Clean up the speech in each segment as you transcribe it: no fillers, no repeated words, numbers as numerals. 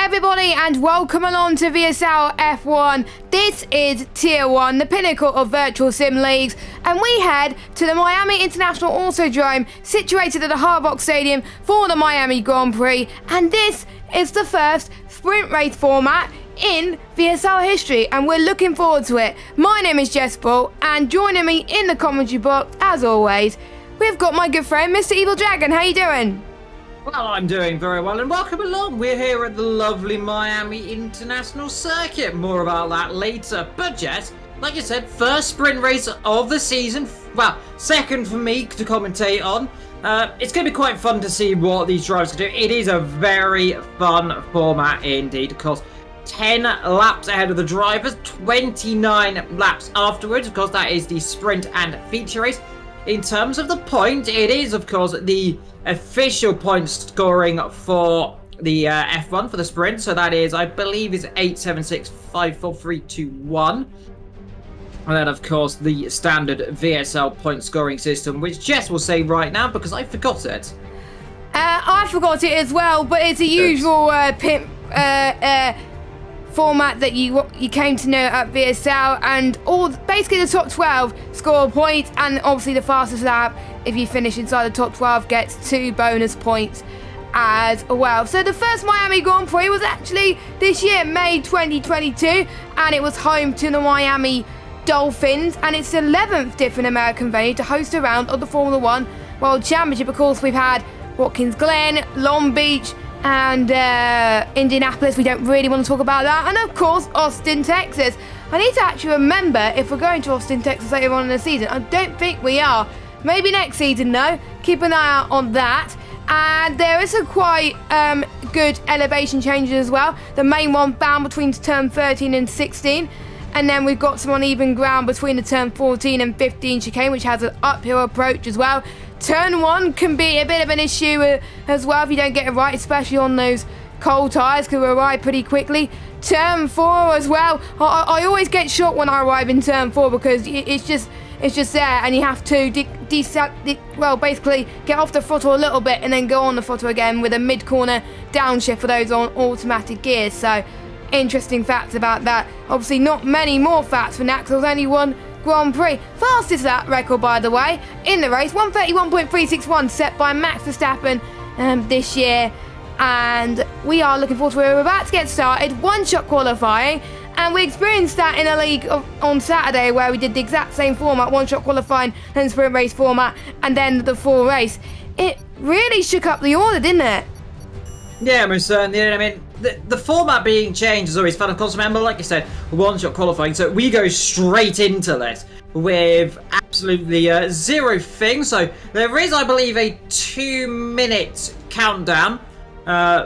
everybody and welcome along to VSL F1. This is Tier 1, the pinnacle of virtual sim leagues, and we head to the Miami International Autodrome situated at the Hard Rock Stadium for the Miami Grand Prix, and this is the first sprint race format in VSL history and we're looking forward to it. My name is GeForce and joining me in the commentary box as always we've got my good friend Mr. Evil Dragon. How you doing? Well, I'm doing very well and welcome along. We're here at the lovely Miami International Circuit. More about that later. But Jess, like you said, first sprint race of the season. Well, second for me to commentate on. It's going to be quite fun to see what these drivers can do. It is a very fun format indeed. Of course, 10 laps ahead of the drivers, 29 laps afterwards. Of course, that is the sprint and feature race. In terms of the point, it is, of course, the official point scoring for the F1 for the sprint. So that is, I believe, is 876, 5, 4, 3, 2, 1. And then, of course, the standard VSL point scoring system, which Jess will say right now because I forgot it. I forgot it as well, but it's a usual format that you came to know at VSL, and basically the top 12 score points, and obviously the fastest lap, if you finish inside the top 12, gets 2 bonus points as well. So the first Miami Grand Prix was actually this year, May 2022, and it was home to the Miami Dolphins, and it's the 11th different American venue to host a round of the Formula 1 World Championship. Of course, we've had Watkins Glen, Long Beach, and Indianapolis. We don't really want to talk about that. And of course, Austin, Texas. I need to actually remember if we're going to Austin, Texas later on in the season. I don't think we are. Maybe next season though. Keep an eye out on that. And there is a quite good elevation changes as well. The main one found between turn 13 and 16. And then we've got some uneven ground between the turn 14 and 15 chicane, which has an uphill approach as well. Turn 1 can be a bit of an issue as well if you don't get it right, especially on those cold tyres, because we arrive pretty quickly. Turn 4 as well. I always get shot when I arrive in turn 4 because it's just there, and you have to basically get off the throttle a little bit and then go on the throttle again with a mid-corner downshift for those on automatic gears. So interesting facts about that. Obviously not many more facts for that because there was only one Grand Prix. Fastest lap record, by the way, in the race, 1:31.361, set by Max Verstappen this year. And we are looking forward to it. We're about to get started. One-shot qualifying, and we experienced that in a league on Saturday where we did the exact same format, one-shot qualifying, then sprint race format, and then the full race. It really shook up the order, didn't it? Yeah, most certainly. I mean, the format being changed is always fun. Of course, remember, like you said, one-shot qualifying. So we go straight into this with absolutely zero things. So there is, I believe, a 2-minute countdown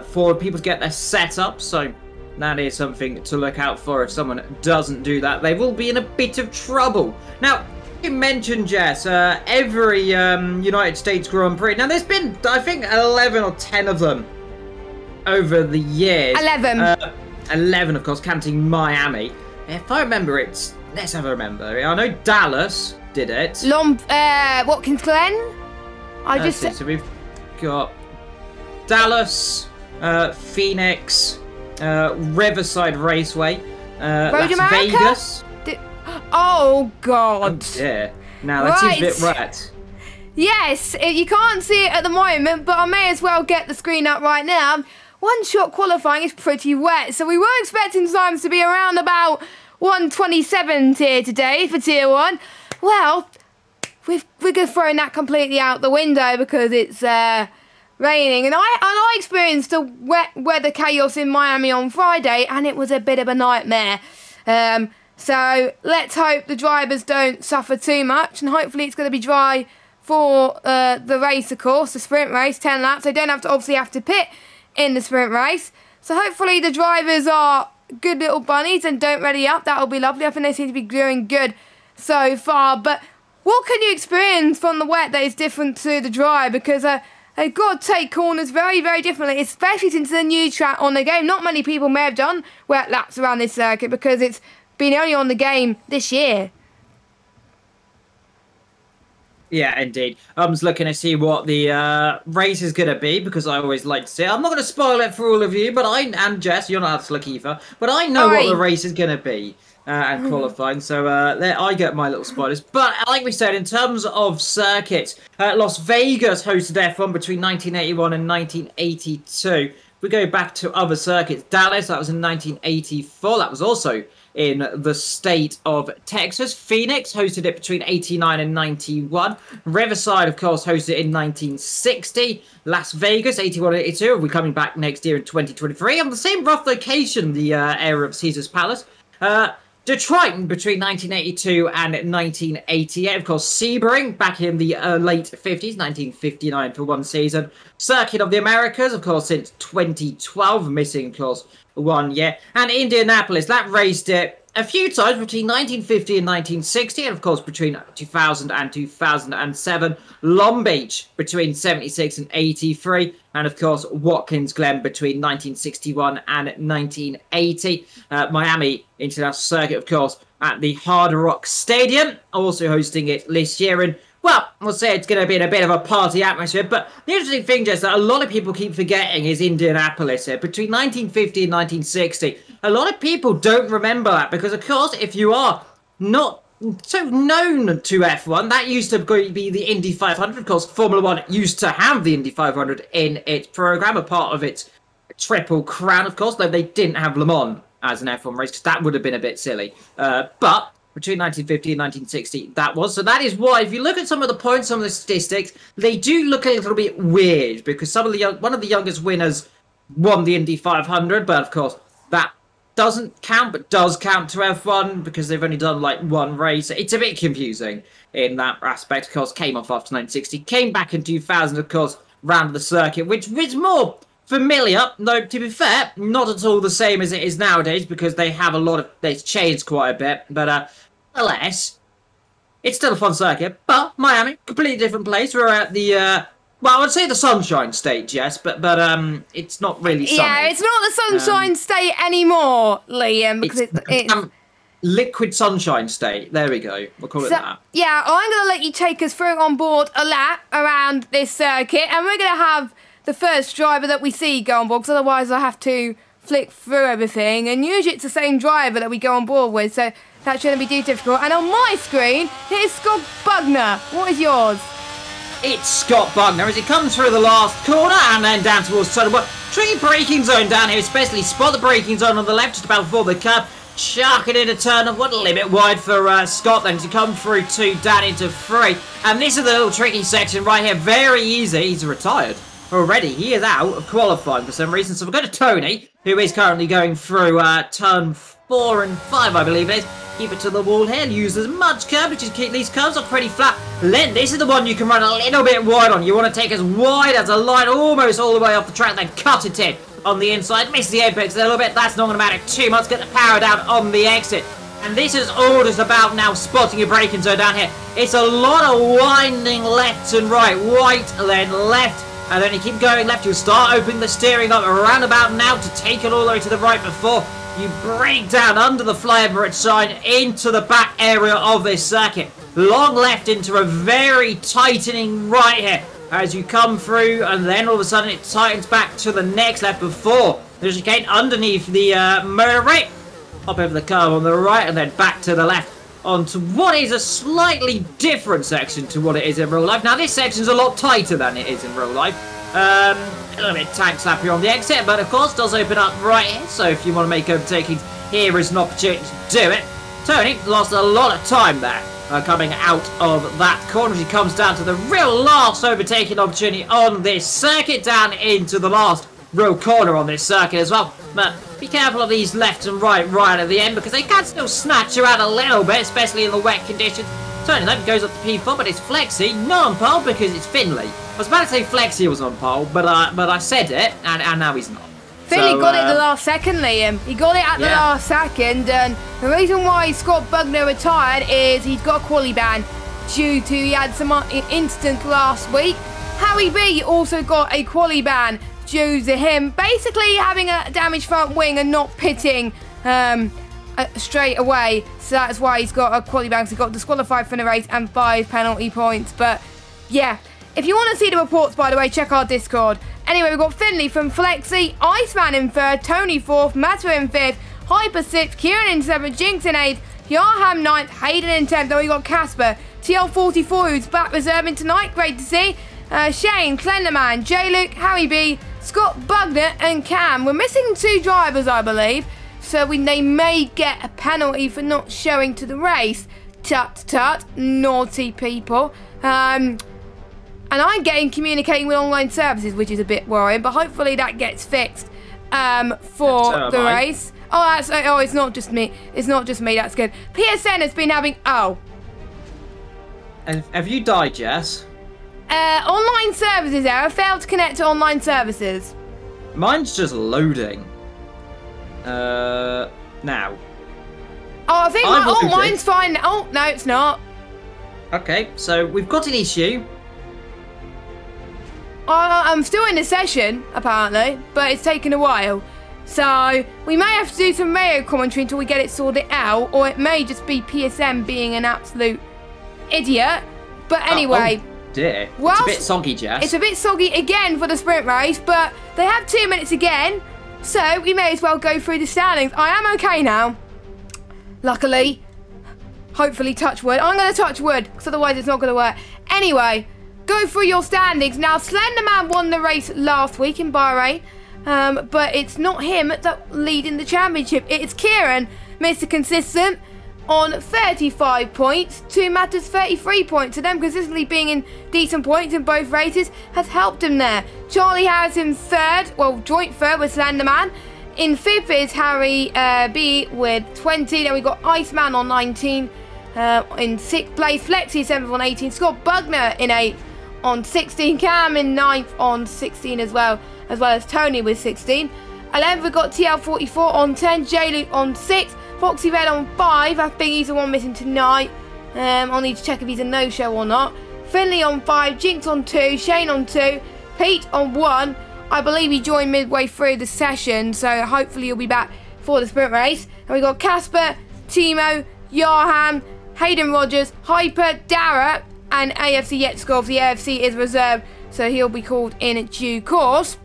for people to get their setup. So that is something to look out for. If someone doesn't do that, they will be in a bit of trouble. Now, you mentioned, Jess, every United States Grand Prix. Now, there's been, I think, 11 or 10 of them over the years. 11. 11, of course, counting Miami. If I remember, let's have a remember. I know Dallas did it. Watkins Glen. So we've got Dallas, Phoenix, Riverside Raceway, Las Vegas. Oh God. Oh, yeah. Now that seems a bit wet. Yes, you can't see it at the moment, but I may as well get the screen up right now. One-shot qualifying is pretty wet, so we were expecting times to be around about 1:27 here today for Tier 1. Well, we're throwing that completely out the window because it's raining, and I experienced the wet weather chaos in Miami on Friday, and it was a bit of a nightmare. So let's hope the drivers don't suffer too much, and hopefully it's going to be dry for the race, of course, the sprint race, 10 laps. They don't obviously have to pit in the sprint race. So hopefully the drivers are good little bunnies and don't ready up. That'll be lovely. I think they seem to be doing good so far. But what can you experience from the wet that is different to the dry? Because they've got to take corners very, very differently, especially since the new track on the game. Not many people may have done wet laps around this circuit because it's been only on the game this year. Yeah, indeed. I'm just looking to see what the race is going to be because I always like to see it. I'm not going to spoil it for all of you, but and Jess, you're not allowed to look either, but I know what the race is going to be and qualifying. So there I get my little spoilers. But like we said, in terms of circuits, Las Vegas hosted F1 between 1981 and 1982. We go back to other circuits. Dallas, that was in 1984. That was also in the state of Texas. Phoenix hosted it between 89 and 91. Riverside, of course, hosted it in 1960. Las Vegas, 81 and 82. We're coming back next year in 2023 on the same rough location, the area of Caesar's Palace. Detroit between 1982 and 1988. Of course, Sebring back in the late 50s, 1959 for one season. Circuit of the Americas, of course, since 2012, missing, of course, 1 year. And Indianapolis, that raced it a few times between 1950 and 1960, and of course between 2000 and 2007. Long Beach between 76 and 83, and of course Watkins Glen between 1961 and 1980. Miami International Circuit, of course, at the Hard Rock Stadium, also hosting it this year. And well, we'll say it's going to be in a bit of a party atmosphere, but the interesting thing, Jess, that a lot of people keep forgetting is Indianapolis here. Between 1950 and 1960, a lot of people don't remember that because, of course, if you are not so known to F1, that used to be the Indy 500. Of course, Formula 1 used to have the Indy 500 in its program, a part of its Triple Crown, of course, though they didn't have Le Mans as an F1 race because that would have been a bit silly. But between 1950 and 1960, that was. So that is why, if you look at some of the points, some of the statistics, they do look a little bit weird because some of the one of the youngest winners won the Indy 500, but of course that doesn't count, but does count to F1 because they've only done like one race. It's a bit confusing in that aspect. Of course, came off after 1960, came back in 2000, of course, round the circuit, which is more familiar, though to be fair, not at all the same as it is nowadays because they have they've changed quite a bit, but nonetheless, it's still a fun circuit. But Miami, completely different place. We're at the well, I would say the Sunshine State, yes, but it's not really sunny. Yeah, it's not the Sunshine State anymore, Liam, because it's Liquid Sunshine State. There we go. We'll call it that. Yeah, I'm going to let you take us through on board a lap around this circuit, and we're going to have the first driver that we see go on board, because otherwise I have to flick through everything, and usually it's the same driver that we go on board with, so that shouldn't be too difficult. And on my screen, here's Scott Bugner. What is yours? It's Scott Bugner as he comes through the last corner and then down towards turn one. Tricky braking zone down here, especially spot the braking zone on the left just about before the curb. Chuck it into turn of one, a little bit wide for Scott then to come through two down into three. And this is the little tricky section right here, very easy. He's retired already. He is out of qualifying for some reason. So we've got to Tony, who is currently going through turn 4 and 5, I believe it is. Keep it to the wall here, use as much curb, just keep these curves are pretty flat. Then this is the one you can run a little bit wide on. You want to take as wide as a line, almost all the way off the track, then cut it in on the inside. Miss the apex a little bit, that's not going to matter too much. Get the power down on the exit. And this is all just about now spotting your braking zone down here. It's a lot of winding left and right, right, then left. And then you keep going left, you'll start opening the steering up around about now to take it all the way to the right before you break down under the flyover sign into the back area of this circuit. Long left into a very tightening right here as you come through, and then all of a sudden it tightens back to the next left before there's a chicane underneath the motorway. Hop over the curb on the right and then back to the left onto what is a slightly different section to what it is in real life. Now this section's a lot tighter than it is in real life. A little bit tank slappy on the exit, but of course does open up right here, so if you want to make overtakings, here is an opportunity to do it. Tony lost a lot of time there coming out of that corner as he comes down to the real last overtaking opportunity on this circuit, down into the last real corner on this circuit as well. But be careful of these left and right at the end because they can still snatch you out a little bit, especially in the wet conditions. Tony then goes up to P4, but it's Flexi, not on pole because it's Finley. I was about to say Flexi was on pole, but I said it, and now he's not. Finley got it at the last second, Liam. He got it at the last second, and the reason why Scott Bugner retired is he's got a quali ban due to he had some incident last week. Harry B also got a quali ban due to him basically having a damaged front wing and not pitting straight away. So that's why he's got a quality bounce. He got disqualified from the race and 5 penalty points. But yeah, if you want to see the reports, by the way, check our Discord. Anyway, we've got Finley from Flexi, Iceman in 3rd, Tony 4th, Matter in 5th, Hyper 6th, Kieran in 7th, Jinx in 8th, Yarham 9th, Hayden in 10th. Then we got Casper, TL44, who's back reserving tonight. Great to see. Shane, Slenderman, J-Luke, Harry B, Scott Bugner and Cam. We're missing 2 drivers, I believe. So they may get a penalty for not showing to the race. Tut tut, naughty people. And I'm communicating with online services, which is a bit worrying, but hopefully that gets fixed for the race. Oh, it's not just me. It's not just me. That's good. PSN has been having. Oh. And have you died, Jess? Online services error. Failed to connect to online services. Mine's just loading. Now. Oh, I think mine's fine. Oh, no, it's not. Okay, so we've got an issue. I'm still in the session, apparently, but it's taken a while. So, we may have to do some Mayo commentary until we get it sorted out, or it may just be PSM being an absolute idiot. But anyway. Oh dear. It's a bit soggy, Jess. It's a bit soggy again for the sprint race, but they have 2 minutes again, so we may as well go through the standings. I am okay now. Luckily. Hopefully, touch wood. I'm going to touch wood, because otherwise it's not going to work. Anyway, go through your standings. Now, Slenderman won the race last week in Bahrain. But it's not him that's leading the championship. It's Kieran, Mr. Consistent, on 35 points to Matters 33 points. So them consistently being in decent points in both races has helped him there. Charlie Harris in 3rd, well, joint 3rd with Slenderman. In 5th is Harry B with 20. Then we got Iceman on 19. In 6th place, Flexi 7th on 18. Scott Bugner in 8th on 16. Cam in 9th on 16 as well as Tony with 16. 11th we've got TL44 on 10, J-Luke on 6, Foxy Red on 5, I think he's the one missing tonight. I'll need to check if he's a no-show or not. Finley on 5, Jinx on 2, Shane on 2, Pete on 1. I believe he joined midway through the session, so hopefully he'll be back for the sprint race. And we got Casper, Timo, Yarham, Hayden Rogers, Hyper, Dara, and AFC Yetskov. The AFC is reserved, so he'll be called in due course.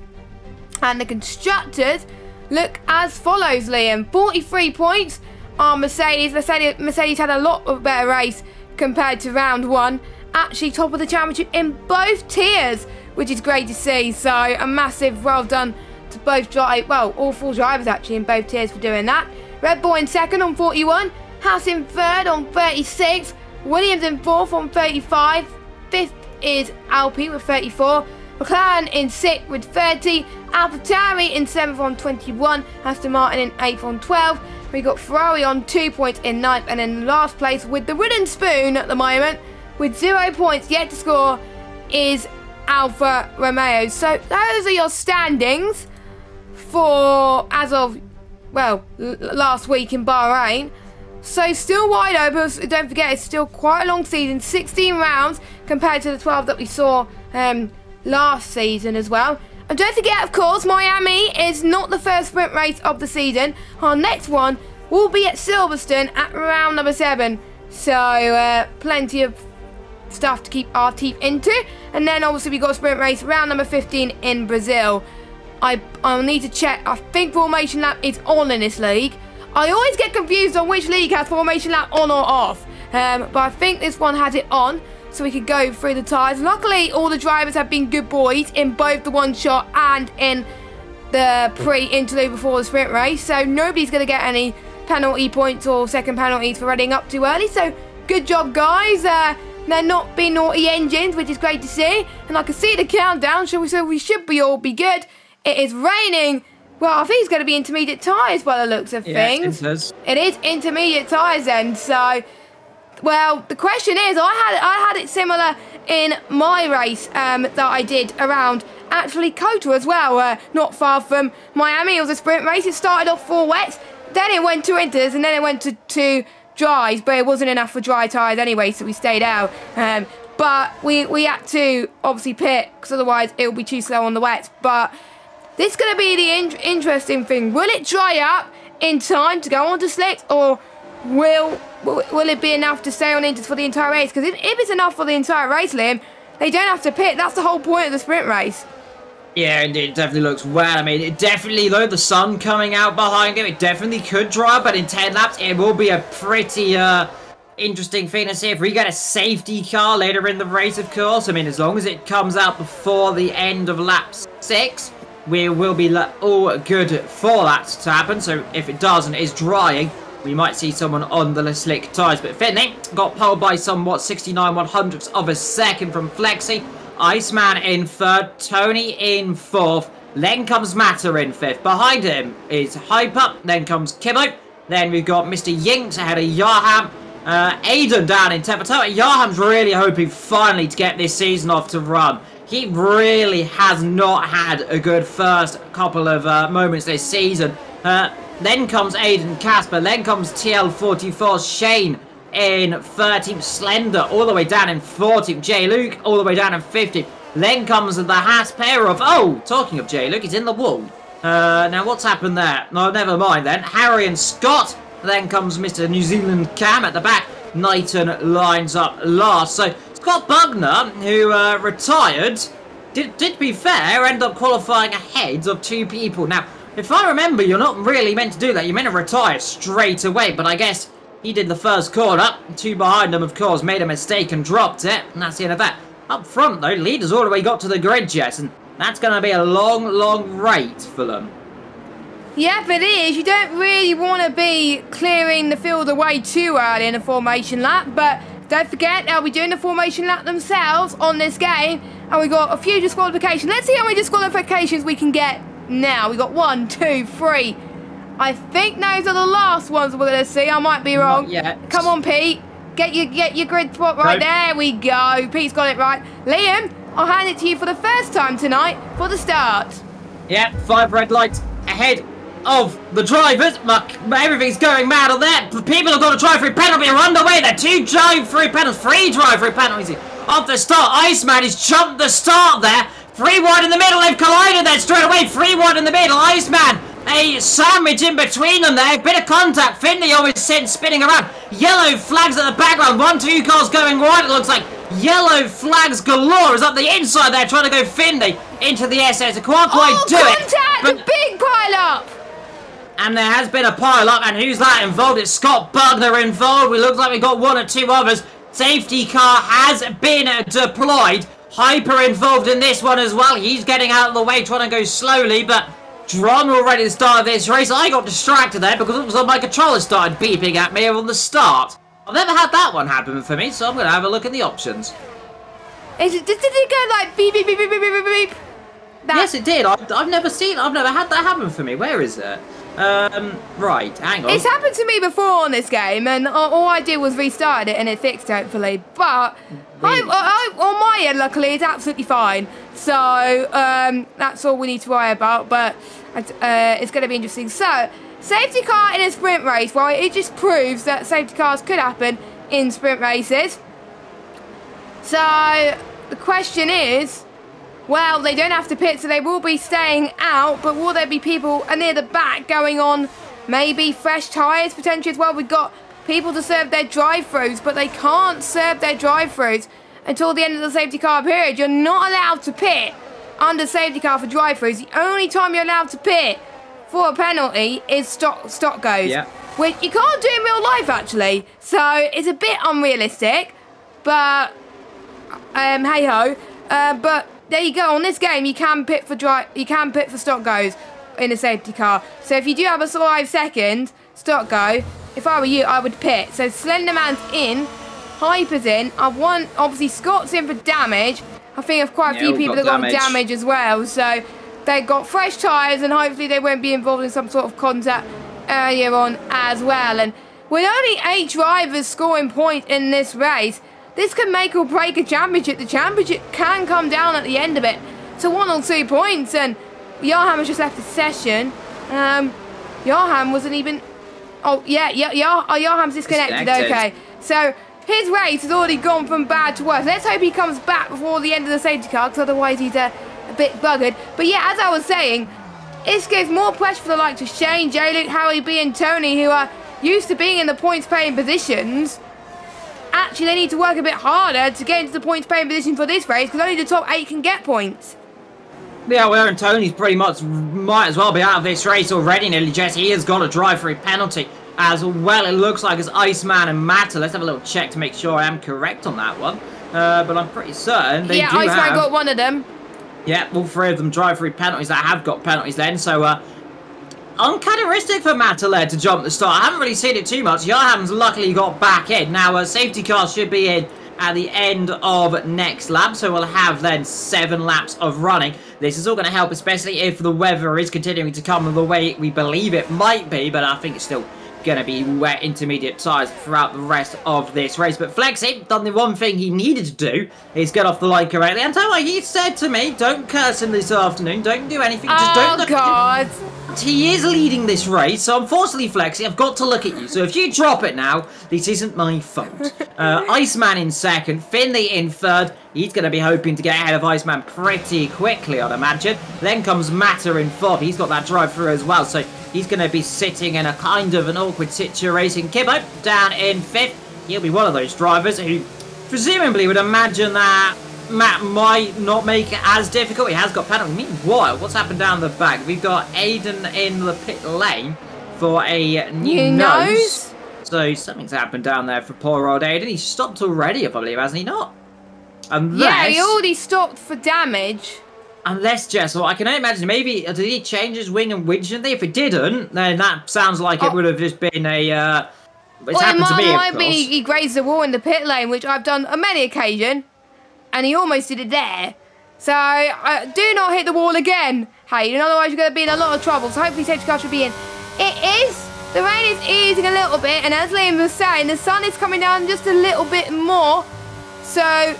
And the constructors look as follows, Liam. 43 points are Mercedes. Mercedes had a lot of better race compared to round 1. Actually top of the championship in both tiers, which is great to see. So a massive well done to both all 4 drivers actually in both tiers for doing that. Red Bull in 2nd on 41. House in 3rd on 36. Williams in 4th on 35. 5th is Alpine with 34. McLaren in 6th with 30, AlphaTauri in 7th on 21, Aston Martin in 8th on 12. We got Ferrari on 2 points in 9th, and in last place with the wooden spoon at the moment, with 0 points yet to score, is Alfa Romeo. So those are your standings for as of last week in Bahrain. So still wide open. Don't forget, it's still quite a long season, 16 rounds compared to the 12 that we saw last season as well. And don't forget, of course, Miami is not the first sprint race of the season. Our next one will be at Silverstone at round number 7. So plenty of stuff to keep our teeth into. And then obviously we got a sprint race round number 15 in Brazil. I'll need to check. I think Formation Lap is on in this league. I always get confused on which league has Formation Lap on or off. But I think this one has it on, so we could go through the tyres. Luckily, all the drivers have been good boys in both the one-shot and in the pre-interlude before the sprint race. So nobody's going to get any penalty points or second penalties for running up too early. So good job, guys. They're not being naughty engines, which is great to see. And I can see the countdown, so we should all be good. It is raining. Well, I think it's going to be intermediate tyres by the looks of things. It is intermediate tyres then, so... Well, the question is, I had it similar in my race that I did around, actually, Kota as well, not far from Miami. It was a sprint race. It started off 4 wets, then it went to inters, and then it went to 2 dries, but it wasn't enough for dry tyres anyway, so we stayed out. But we had to, obviously, pit, because otherwise it would be too slow on the wets. But this is going to be the interesting thing. Will it dry up in time to go on to slicks, or will it be enough to stay on inters for the entire race? Because if it's enough for the entire race, Liam, they don't have to pit. That's the whole point of the sprint race. Yeah, indeed, it definitely looks well. I mean, it definitely, though, the sun coming out behind him, it definitely could dry, but in 10 laps, it will be a pretty interesting thing to see. If we get a safety car later in the race, of course, I mean, as long as it comes out before the end of lap 6, we will be all good for that to happen. So if it does and it is drying, we might see someone on the slick tyres. But Finley got pulled by somewhat 69/100ths of a second from Flexi. Iceman in 3rd, Tony in 4th, then comes Matter in 5th. Behind him is Hyper, then comes Kibbo, then we've got Mr. Yinks ahead of Yaham, Aiden down in 10th. Yaham's really hoping finally to get this season off to run. He really has not had a good first couple of moments this season. Then comes Aiden Casper, then comes TL44 Shane in 13th, Slender all the way down in 14th, J-Luke all the way down in 15th. Then comes the Haas pair of, oh, talking of J-Luke, he's in the wall. Now what's happened there? No, never mind then. Harry and Scott, then comes Mr. New Zealand Cam at the back. Knighton lines up last. So Scott Bugner, who retired, did be fair, ended up qualifying ahead of 2 people. Now, if I remember, you're not really meant to do that. You're meant to retire straight away, but I guess he did the first corner. 2 behind him, of course, made a mistake and dropped it, and that's the end of that. Up front, though, leaders all the way got to the grid yet, and that's going to be a long, long wait for them. Yep, it is. You don't really want to be clearing the field away too early in a formation lap, but don't forget they'll be doing the formation lap themselves on this game, and we've got a few disqualifications. Let's see how many disqualifications we can get now. We've got 1, 2, 3. I think those are the last ones we're going to see. I might be wrong. Not yet. Come on, Pete. Get your grid spot right. Go. There we go. Pete's got it right. Liam, I'll hand it to you for the first time tonight for the start. Yeah, 5 red lights ahead of the drivers. Everything's going mad on there. People have got a drive-through penalty are underway. There are 2 drive-through penalties, 3 drive-through penalties off the start. Iceman has jumped the start there. 3 wide in the middle. They've collided there straight away. 3 wide in the middle. Iceman, a sandwich in between them there. Bit of contact. Finley always spinning around. Yellow flags at the background. 1, 2 cars going right. It looks like yellow flags galore is up the inside there, trying to go Finley into the SS. It can't quite do contact, it. But the big pile up. And there has been a pile up, and who's that involved? It's Scott Bugner involved. It looks like we've got 1 or 2 others. Safety car has been deployed. Hyper involved in this one as well. He's getting out of the way, trying to go slowly, but Dron already at the start of this race. I got distracted there because it was like my controller started beeping at me on the start. I've never had that one happen for me, so I'm going to have a look at the options. Did it go like beep, beep, beep, beep, beep, beep, beep? Yes, it did. I've never had that happen for me. Where is it? Right, hang on. It's happened to me before on this game, and all I did was restart it and it fixed, hopefully. But on my end, luckily, it's absolutely fine. So that's all we need to worry about. But it's going to be interesting. So, safety car in a sprint race. Well, it just proves that safety cars could happen in sprint races. So the question is, well, they don't have to pit, so they will be staying out, but will there be people near the back going on maybe fresh tyres potentially as well? We've got people to serve their drive-thrus, but they can't serve their drive-thrus until the end of the safety car period. You're not allowed to pit under safety car for drive-thrus. The only time you're allowed to pit for a penalty is stock goes, yeah, which you can't do in real life, actually. So it's a bit unrealistic, but hey-ho. But there you go. On this game, you can pit for stock goes in a safety car. So if you do have a 5 second stock go, if I were you, I would pit. So Slenderman's in, Hyper's in. Obviously Scott's in for damage. I think of quite a few people that got damage as well. So they've got fresh tyres, and hopefully they won't be involved in some sort of contact earlier on as well. And with only 8 drivers scoring points in this race, this can make or break a championship. The championship can come down at the end of it to 1 or 2 points. And Johan has just left the session. Johan wasn't even... Oh, yeah, Johan's disconnected. Okay. So his race has already gone from bad to worse. Let's hope he comes back before the end of the safety car, because otherwise he's a bit buggered. But yeah, as I was saying, this gives more pressure for the likes of Shane, J. Luke, Harry B and Tony, who are used to being in the points paying positions. Actually, they need to work a bit harder to get into the points paying position for this race, because only the top 8 can get points. Yeah, well, and Tony's pretty much might as well be out of this race already, nearly, Jess. He has got a drive-through penalty as well. It looks like it's Iceman and Matter. Let's have a little check to make sure I am correct on that one. But I'm pretty certain they do Iceman got one of them. Yeah, all 3 of them drive-through penalties that have got penalties then. So, uncharacteristic for Matter there to jump the start. I haven't really seen it too much. Johan's luckily got back in. Now, safety car should be in at the end of next lap, so we'll have then 7 laps of running. This is all going to help, especially if the weather is continuing to come the way we believe it might be, but I think it's still going to be wet intermediate tyres throughout the rest of this race. But Flexi done the one thing he needed to do, is get off the line correctly. And tell you, he said to me, don't curse him this afternoon, don't do anything, just don't look God. He is leading this race, so unfortunately, Flexi, I've got to look at you. So if you drop it now, this isn't my fault. Iceman in second, Finley in third. He's going to be hoping to get ahead of Iceman pretty quickly, I'd imagine. Then comes Matter in fourth. He's got that drive-through as well, so he's going to be sitting in a kind of an awkward situation. Kibbo down in fifth. He'll be one of those drivers who presumably would imagine that Matt might not make it as difficult. He has got penalty. Meanwhile, what's happened down the back? We've got Aiden in the pit lane for a new nose. So something's happened down there for poor old Aiden. He's stopped already, I believe, hasn't he not? Unless, yeah, he already stopped for damage. Unless, Jess, well, I can only imagine, maybe, did he change his wing and widget? If it didn't, then that sounds like it would have just been a... it's happened to me, it might be he grazed the wall in the pit lane, which I've done on many occasions. And he almost did it there. So, do not hit the wall again, Hayden, otherwise you're going to be in a lot of trouble. So hopefully safety car should be in. It is. The rain is easing a little bit, and as Liam was saying, the sun is coming down just a little bit more. So,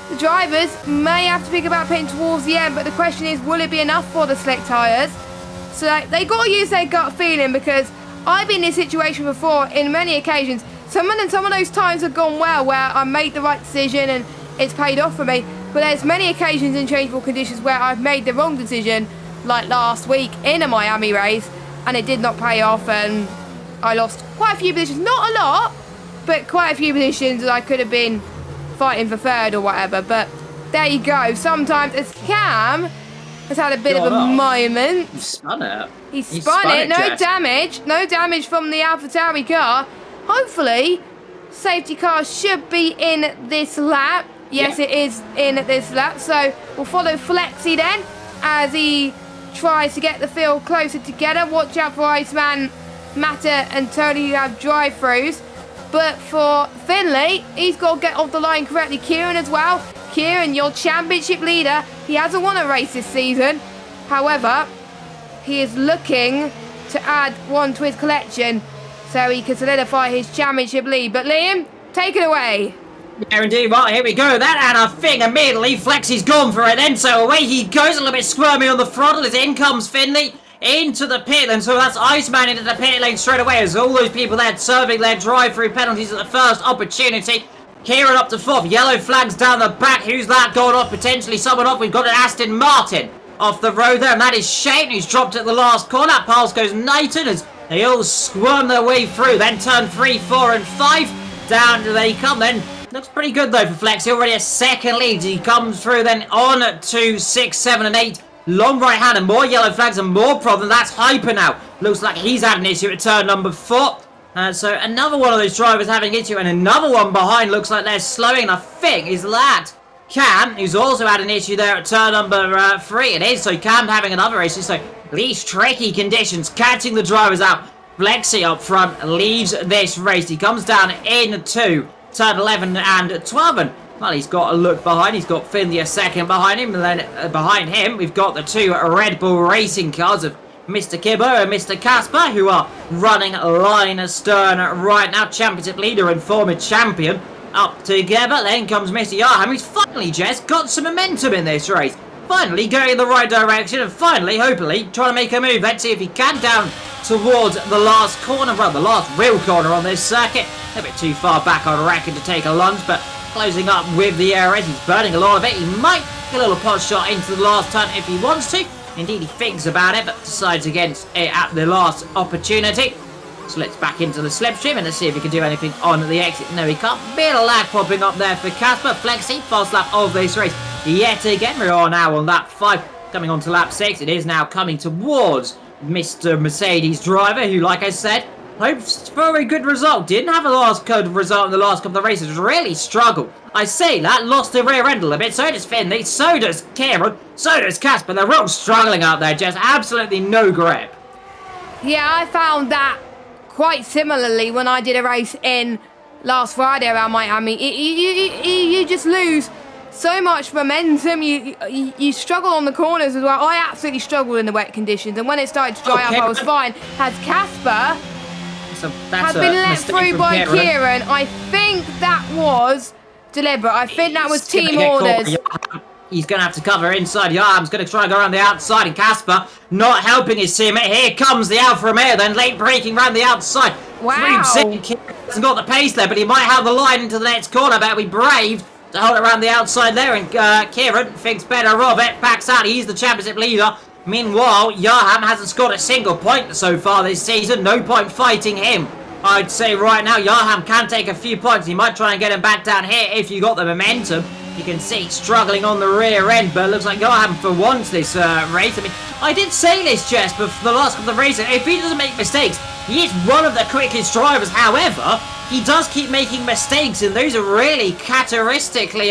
the drivers may have to think about pitting towards the end, but the question is, will it be enough for the slick tyres? So, they got to use their gut feeling, because I've been in this situation before in many occasions. Some of those times have gone well, where I made the right decision and it's paid off for me, but there's many occasions in changeable conditions where I've made the wrong decision, like last week in a Miami race, and it did not pay off, and I lost quite a few positions. Not a lot, but quite a few positions that I could have been fighting for third or whatever. But there you go. Sometimes, as Cam has had a bit of a moment. He spun it. He spun it. No damage. No damage from the AlphaTauri car. Hopefully, safety car should be in this lap. Yes, it is in this lap. So we'll follow Flexi then as he tries to get the field closer together. Watch out for Iceman, Matter and Tony who have drive-throughs. But for Finley, he's got to get off the line correctly. Kieran as well. Kieran, your championship leader. He hasn't won a race this season. However, he is looking to add one to his collection so he can solidify his championship lead. But Liam, take it away. Yeah, indeed. Well, here we go. That, and I think immediately Flexi's gone for it then. So away he goes, a little bit squirmy on the throttle as in comes Finley into the pit lane. So that's Iceman into the pit lane straight away as all those people there serving their drive-through penalties at the first opportunity. Kieran up to fourth. Yellow flags down the back. Who's that going off? Potentially someone off. We've got an Aston Martin off the road there, and that is Shane, who's dropped at the last corner. Past goes Nathan as they all squirm their way through. Then turn 3, 4 and 5. Down they come then. Looks pretty good though for Flexi. Already a second lead. He comes through then on to 6, 7 and 8. Long right hand and more yellow flags and more problem. That's Hyper now. Looks like he's had an issue at turn number 4. So another one of those drivers having issue, and another one behind. Looks like they're slowing, and I think is that Cam, who's also had an issue there at turn number 3. It is, so Cam having another issue. So these tricky conditions, catching the drivers out. Flexi up front leaves this race. He comes down into turn 11 and 12, and well, he's got a look behind. He's got Finley a second behind him, and then behind him we've got the 2 Red Bull racing cars of Mr. Kibbo and Mr. Casper, who are running line astern right now. Championship leader and former champion up together. Then comes Mr. Yarham, who's finally, Jess, got some momentum in this race. Finally going in the right direction, and finally, hopefully, trying to make a move. Let's see if he can down towards the last corner, well, the last real corner on this circuit. A bit too far back, I reckon, to take a lunge, but closing up with the air as he's burning a lot of it. He might get a little pot shot into the last turn if he wants to. Indeed, he thinks about it, but decides against it at the last opportunity. So let's back into the slipstream and let's see if he can do anything on the exit. No, he can't. Bit of lag popping up there for Casper. Flexi, fast lap of this race yet again. We are now on lap 5, coming on to lap 6. It is now coming towards Mr. Mercedes driver, who, like I said, hopes for a good result. Didn't have a good result in the last couple of races. Really struggled. I say that, lost the rear end a little bit. So does Finley, so does Kieran, so does Casper. They're all struggling out there. Just absolutely no grip. Yeah, I found that quite similarly when I did a race in last Friday around Miami. You just lose so much momentum. You struggle on the corners as well. I absolutely struggled in the wet conditions, and when it started to dry up, I was fine. As Casper has been let through by Kieran, I think that was deliberate. I think that was team orders. He's going to have to cover inside. Yarham's going to try and go around the outside, and Casper not helping his teammate. Here comes the Alfa Romeo, then late braking around the outside. Wow. Hasn't got the pace there, but he might have the line into the next corner. Better be brave to hold it around the outside there, and Kieran thinks better of it. Backs out. He's the championship leader. Meanwhile, Yarham hasn't scored a single point so far this season. No point fighting him. I'd say right now, Yarham can take a few points. He might try and get him back down here if you got the momentum. You can see struggling on the rear end, but it looks like Yarham for once this race. I mean, I did say this, Jess, but for the last couple of races, if he doesn't make mistakes, he is one of the quickest drivers. However, he does keep making mistakes, and those are really characteristically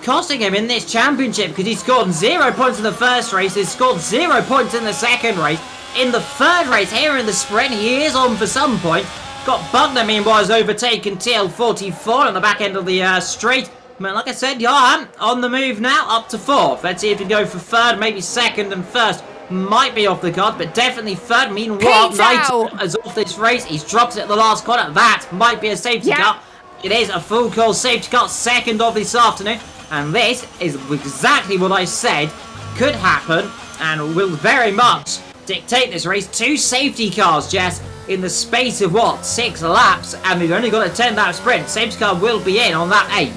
costing him in this championship, because he scored 0 points in the first race, he's scored 0 points in the second race. In the third race, here in the sprint, he is on for some points. Got Bugner, meanwhile, has overtaken TL44 on the back end of the straight. But like I said, Yarham on the move now, up to 4th. Let's see if he can go for 3rd, maybe 2nd and 1st. Might be off the card, but definitely 3rd. Meanwhile, Knight is off this race. He's dropped it at the last corner. That might be a safety car. It is a full call safety car, 2nd of this afternoon. And this is exactly what I said could happen and will very much dictate this race. 2 safety cars, Jess, in the space of, what, 6 laps? And we've only got a 10-lap sprint. Safety car will be in on that 8.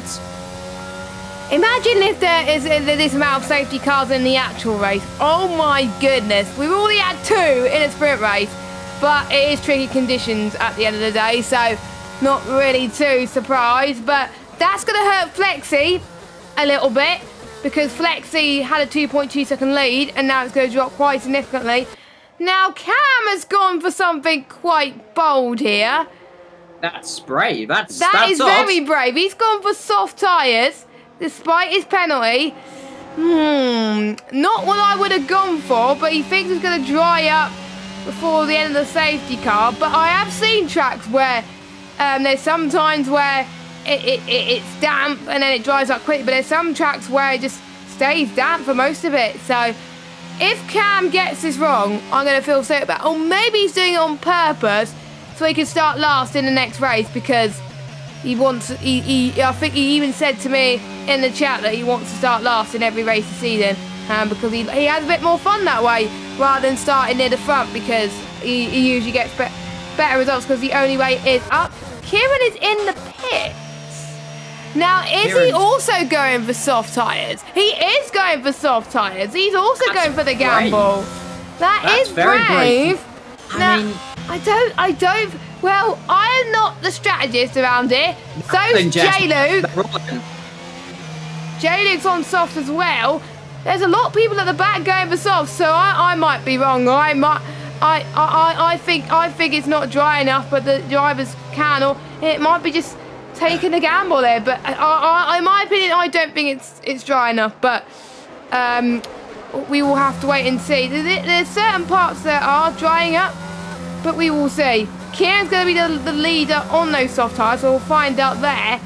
Imagine if there is this amount of safety cars in the actual race. Oh my goodness. We've already had 2 in a sprint race, but it is tricky conditions at the end of the day, so not really too surprised. But that's going to hurt Flexi a little bit, because Flexi had a 2.2 second lead, and now it's going to drop quite significantly. Now Cam has gone for something quite bold here. That's brave. That is very brave. He's gone for soft tyres. Despite his penalty, not what I would have gone for, but he thinks it's going to dry up before the end of the safety car. But I have seen tracks where there's some times where it's damp and then it dries up quickly, but there's some tracks where it just stays damp for most of it. So if Cam gets this wrong, I'm going to feel so bad. Or maybe he's doing it on purpose so he can start last in the next race, because he wants. I think he even said to me in the chat that he wants to start last in every race this season, because he has a bit more fun that way rather than starting near the front, because he usually gets better results because the only way is up. Kieran is in the pits. Now, is he also going for soft tyres? He is going for soft tyres. He's also going for the gamble. That's very brave. Now, I don't. Well, I am not the strategist around here. So's J-Luke. J-Luke's on soft as well. There's a lot of people at the back going for soft, so I might be wrong. I think it's not dry enough, but the drivers can, or it might be just taking a gamble there. But in my opinion, I don't think it's dry enough. But we will have to wait and see. There's certain parts that are drying up, but we will see. Kieran's going to be the leader on those soft tyres, so we'll find out there.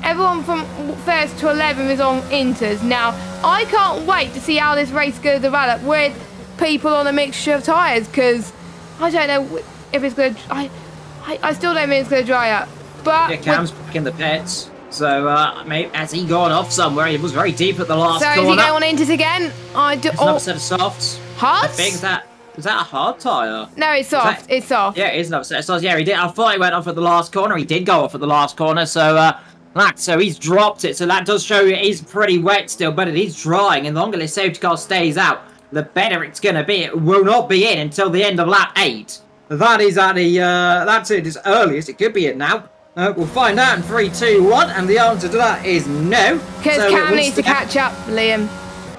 Everyone from 1st to 11th is on inters. Now, I can't wait to see how this race is going to develop with people on a mixture of tyres, because I don't know if it's going to... I still don't think it's going to dry up. But yeah, Cam's back in the pits. So, maybe has he gone off somewhere? He was very deep at the last corner. So, is he going on inters again? It's another set of softs. Hards? I think that... Is that a hard tyre? No, it's soft. It's soft. Yeah, it is another set of softs. Yeah, he did. I thought he went off at the last corner. He did go off at the last corner. So, so he's dropped it. So that does show it is pretty wet still, but it is drying. And the longer this safety car stays out, the better it's going to be. It will not be in until the end of lap 8. That is at the, that's it, as earliest it could be in now. We'll find out in 3, 2, 1, and the answer to that is no. Because so Cam needs to catch up, Liam.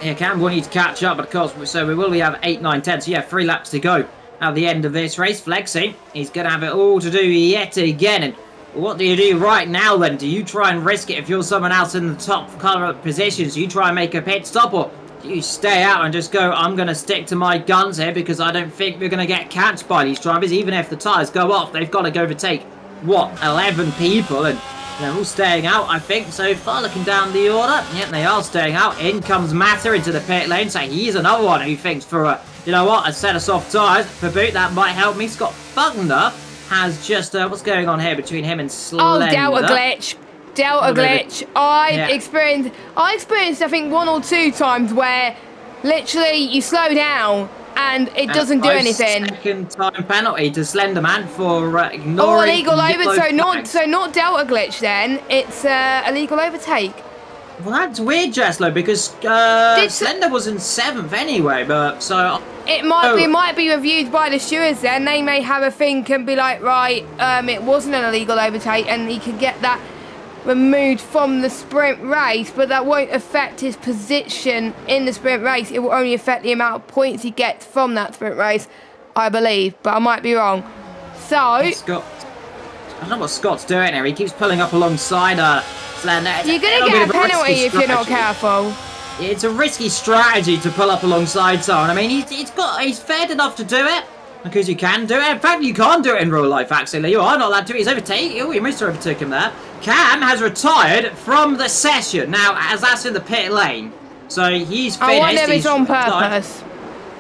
Yeah, Cam will need to catch up, of course, so we will have 8, 9, 10, so yeah, 3 laps to go at the end of this race. Flexi, he's going to have it all to do yet again, and what do you do right now then? Do you try and risk it if you're someone else in the top colour positions? Do you try and make a pit stop, or do you stay out and just go, I'm going to stick to my guns here because I don't think we're going to get catched by these drivers? Even if the tyres go off, they've got to go overtake, what, 11 people, and they're all staying out, I think, so far. Looking down the order, yep, they are staying out. In comes Matter into the pit lane, so he's another one who thinks for, you know what, a set of soft tyres for boot, that might help me. Scott Bugner has just, what's going on here between him and Slender? Oh, Delta glitch. Delta glitch. I experienced, I think, 1 or 2 times where literally you slow down and it doesn't do anything. Second time penalty to Slenderman for ignoring. Oh, illegal over. So not Delta glitch then. It's illegal overtake. Well, that's weird, Jeslo, because Slender was in 7th anyway, but so it might be reviewed by the stewards. Then they may have a think and be like, right, it wasn't an illegal overtake, and he could get that removed from the sprint race, but that won't affect his position in the sprint race. It will only affect the amount of points he gets from that sprint race, I believe, but I might be wrong. So Scott, I don't know what Scott's doing here. He keeps pulling up alongside Slender. You're gonna get a penalty if you're not careful. It's a risky strategy to pull up alongside someone. I mean, he's fair enough to do it because you can do it. In fact, you can't do it in real life. Actually, you are not allowed to. He's overtaken. Oh, he missed to overtake him there. Cam has retired from the session now, as that's in the pit lane. So he's finished. I wonder if it's on purpose.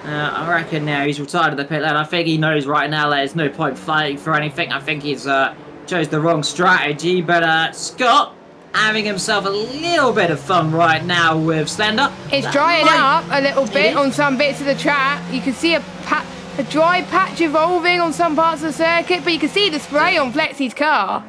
I reckon now he's retired at the pit lane. I think he knows right now there's no point fighting for anything. I think he's chose the wrong strategy. But Scott having himself a little bit of fun right now with Slender. It's drying up a little bit on some bits of the track. You can see a dry patch evolving on some parts of the circuit, but you can see the spray on Flexi's car.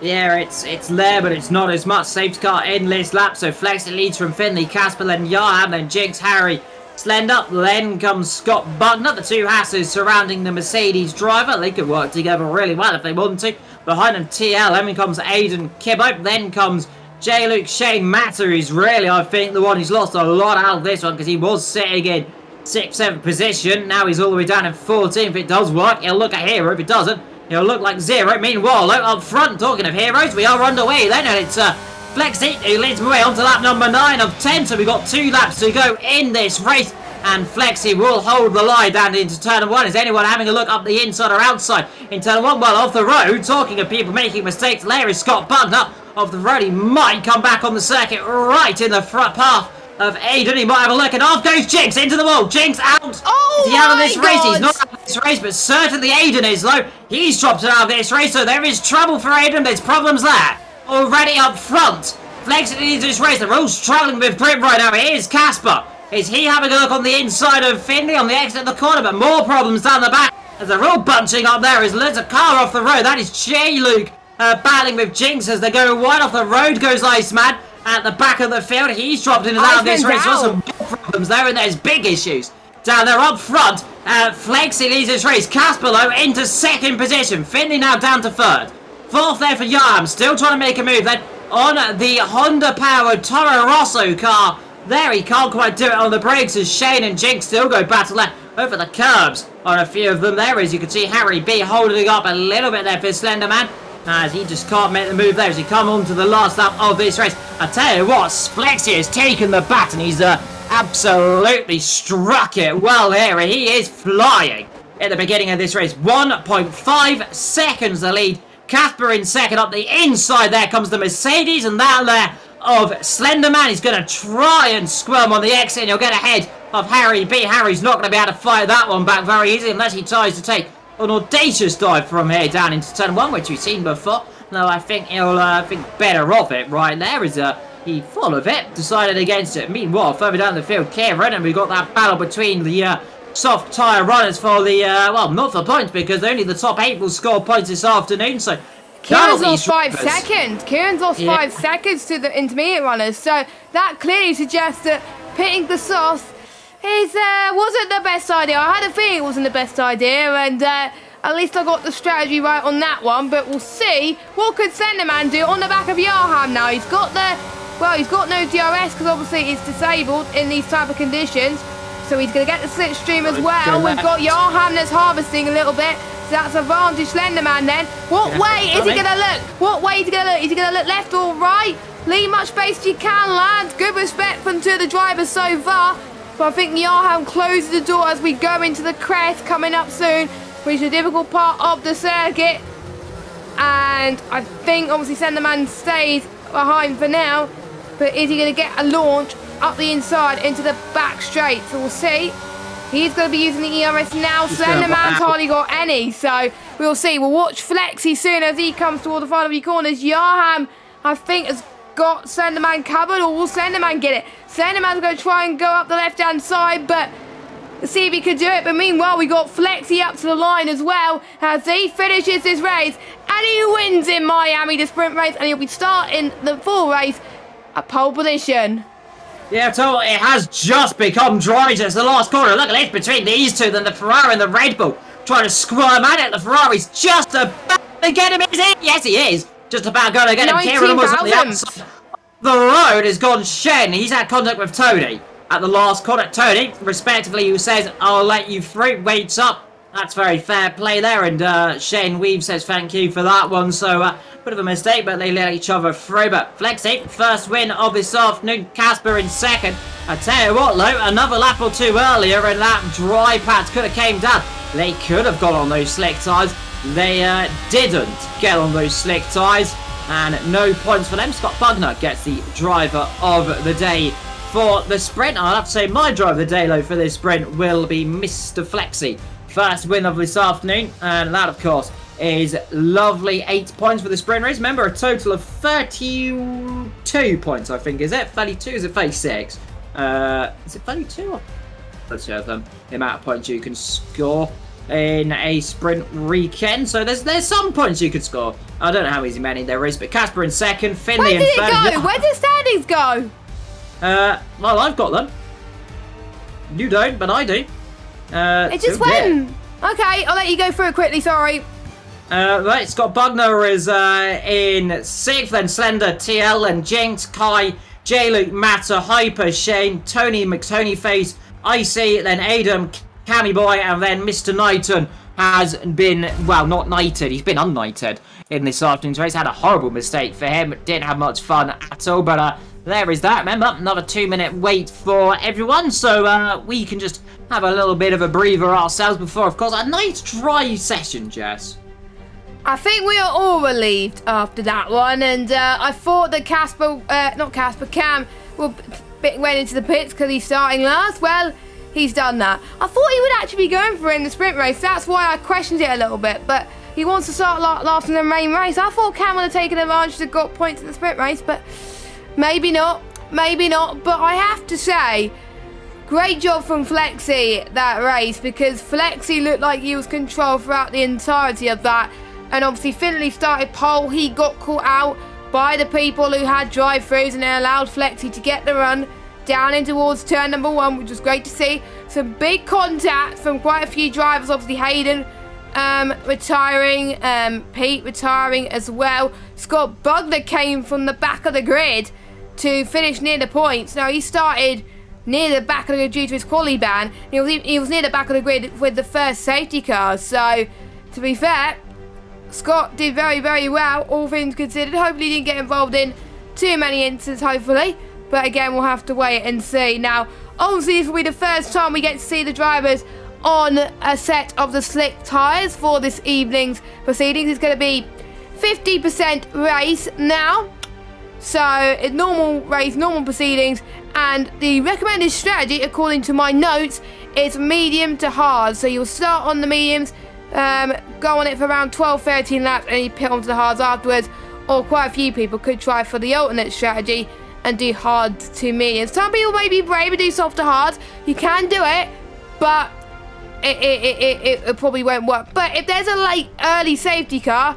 Yeah, it's there, but it's not as much. Safety car in this lap, so Flexi leads from Finley, Casper, then Yarham, then Jinx, Harry, Slender, then comes Scott Buckner. The 2 Hasses surrounding the Mercedes driver. They could work together really well if they wanted to. Behind them, TL, then comes Aiden Kibbo, then comes J-Luke Shane Matter, who's really, I think, the one who's lost a lot out of this one because he was sitting in 6th, 7th position. Now he's all the way down in 14th. If it does work, he'll look a hero. If it doesn't, he'll look like 0. Meanwhile, up front, talking of heroes, we are underway then, and it's Flexi who leads the way on to lap number 9 of 10. So we've got 2 laps to go in this race, and Flexi will hold the line down into turn 1. Is anyone having a look up the inside or outside in turn 1? Well, off the road, talking of people making mistakes, there is Scott Bugner. Off the road, he might come back on the circuit right in the front path of Aiden. He might have a look, and off goes Jinx into the wall. Jinx out. Oh, is he out of this race? He's not out of this race, but certainly Aiden is, though. He's dropped out of this race, so there is trouble for Aiden. There's problems there already up front. Flexi leads this race. They're all struggling with grip right now. Here's Casper. Is he having a look on the inside of Finley on the exit of the corner, but more problems down the back as they're all bunching up there as there's a car off the road. That is J-Luke battling with Jinx as they go wide off the road. Goes Iceman at the back of the field. He's dropped in and out of this race. There's some problems there, and there's big issues down there up front. Flexi leads this race. Casper into 2nd position. Finley now down to 3rd. 4th there for Yarm. Still trying to make a move then on the Honda-powered Toro Rosso car. There, he can't quite do it on the brakes as Shane and Jinx still go battle there over the curbs on a few of them. There, as you can see, Harry B holding up a little bit there for Slenderman, as he just can't make the move there as he come on to the last lap of this race. I tell you what, Flexi has taken the bat and he's absolutely struck it well here. He is flying at the beginning of this race. 1.5 seconds the lead. Casper in 2nd. Up the inside there comes the Mercedes, and that there of Slenderman. He's going to try and squirm on the exit, and he'll get ahead of Harry B. Harry's not going to be able to fight that one back very easily unless he tries to take an audacious dive from here down into turn 1, which we've seen before. No, I think he'll think better of it right there as he full of it, decided against it. Meanwhile, further down the field, Kieran, and we've got that battle between the soft tyre runners for the, well, not for points, because only the top 8 will score points this afternoon, so Kieran's lost 5 seconds. Kieran's lost 5 seconds to the intermediate runners, so that clearly suggests that pitting the soft wasn't the best idea. I had a feeling it wasn't the best idea, and at least I got the strategy right on that one. But we'll see what could Senderman do on the back of Yarham now. He's got he's got no DRS because obviously it's disabled in these type of conditions. So he's going to get the slipstream as well. We've got Yarham that's harvesting a little bit. So that's advantage Slenderman then. What way is he going to look? What way is he going to look? Is he going to look left or right? Leave much space as you can, land. Good respect from two of the drivers so far. But I think Yarham closes the door as we go into the crest coming up soon, which is a difficult part of the circuit. And I think obviously Senderman stays behind for now. But is he going to get a launch up the inside into the back straight? So we'll see. He's going to be using the ERS now. Slenderman's hardly got any. So we'll see. We'll watch Flexi soon as he comes toward the final few corners. Yarham, I think, has got Slenderman covered. Or will Slenderman get it? Slenderman's going to try and go up the left-hand side, but let's see if he can do it. But meanwhile, we got Flexi up to the line as well as he finishes this race. And he wins in Miami, the sprint race. And he'll be starting the full race at pole position. Yeah, so it has just become dry as the last corner. Look at this between these two, then the Ferrari and the Red Bull trying to squirm at it. The Ferrari's just about to get him. Is it? Yes, he is. Just about going to get him. Kieran was on the outside. The road has gone Shen. He's had contact with Tony at the last corner. Tony, respectively, who says, I'll let you through, waits up. That's very fair play there. And Shane Weave says thank you for that one. So, bit of a mistake, but they let each other through. But Flexi, first win of this afternoon. Casper in second. I tell you what, though, another lap or two earlier, and that dry patch could have came down. They could have got on those slick tyres. They didn't get on those slick tyres. And no points for them. Scott Bugner gets the driver of the day for the sprint. I'll have to say my driver of the day, though, for this sprint will be Mr. Flexi. First win of this afternoon. And that, of course, is lovely. 8 points for the sprint race. Remember, a total of 32 points, I think. Is it 32? Is it 36? Is it 32? Let's show them the amount of points you can score in a sprint weekend. So there's some points you could score. I don't know how many there is, but Casper in second, Finley in third. Where did it go? Where did standings go? Well, I've got them. You don't, but I do. It just went. Okay, I'll let you go through it quickly, sorry. Right, Scott Bugner is in sixth, then Slender, TL, and Jinx, Kai, J-Luke, Matter, Hyper, Shane, Tony, McTonyface, Icy, then Adam, Cammy Boy, and then Mr. Knighton has been, well, not knighted, he's been unknighted in this afternoon's race. Had a horrible mistake for him, didn't have much fun at all, but there is that. Remember, another 2-minute wait for everyone, so we can just have a little bit of a breather ourselves before, of course, a nice dry session, Jess. I think we are all relieved after that one, and I thought that Cam went into the pits because he's starting last. Well, he's done that. I thought he would actually be going for it in the sprint race. That's why I questioned it a little bit, but he wants to start last in the main race. I thought Cam would have taken advantage and got points in the sprint race, but maybe not. Maybe not, but I have to say, great job from Flexi that race, because Flexi looked like he was controlled throughout the entirety of that. And obviously Finley started pole. He got caught out by the people who had drive-throughs, and they allowed Flexi to get the run down in towards turn number 1, which was great to see. Some big contact from quite a few drivers. Obviously Hayden retiring, Pete retiring as well. Scott Bugner came from the back of the grid to finish near the points. Now, he started near the back of the grid due to his quali ban. He was near the back of the grid with the first safety car. So, to be fair, Scott did very, very well, all things considered. Hopefully he didn't get involved in too many incidents, hopefully. But again, we'll have to wait and see. Now, obviously, this will be the first time we get to see the drivers on a set of the slick tyres for this evening's proceedings. It's going to be 50% race now. So, it's normal race, normal proceedings. And the recommended strategy, according to my notes, is medium to hard. So, you'll start on the mediums, go on it for around 12-13 laps, and you pit onto the hards afterwards. Or quite a few people could try for the alternate strategy and do hard to mediums. Some people may be brave and do soft to hard. You can do it, but it probably won't work. But if there's a late early safety car,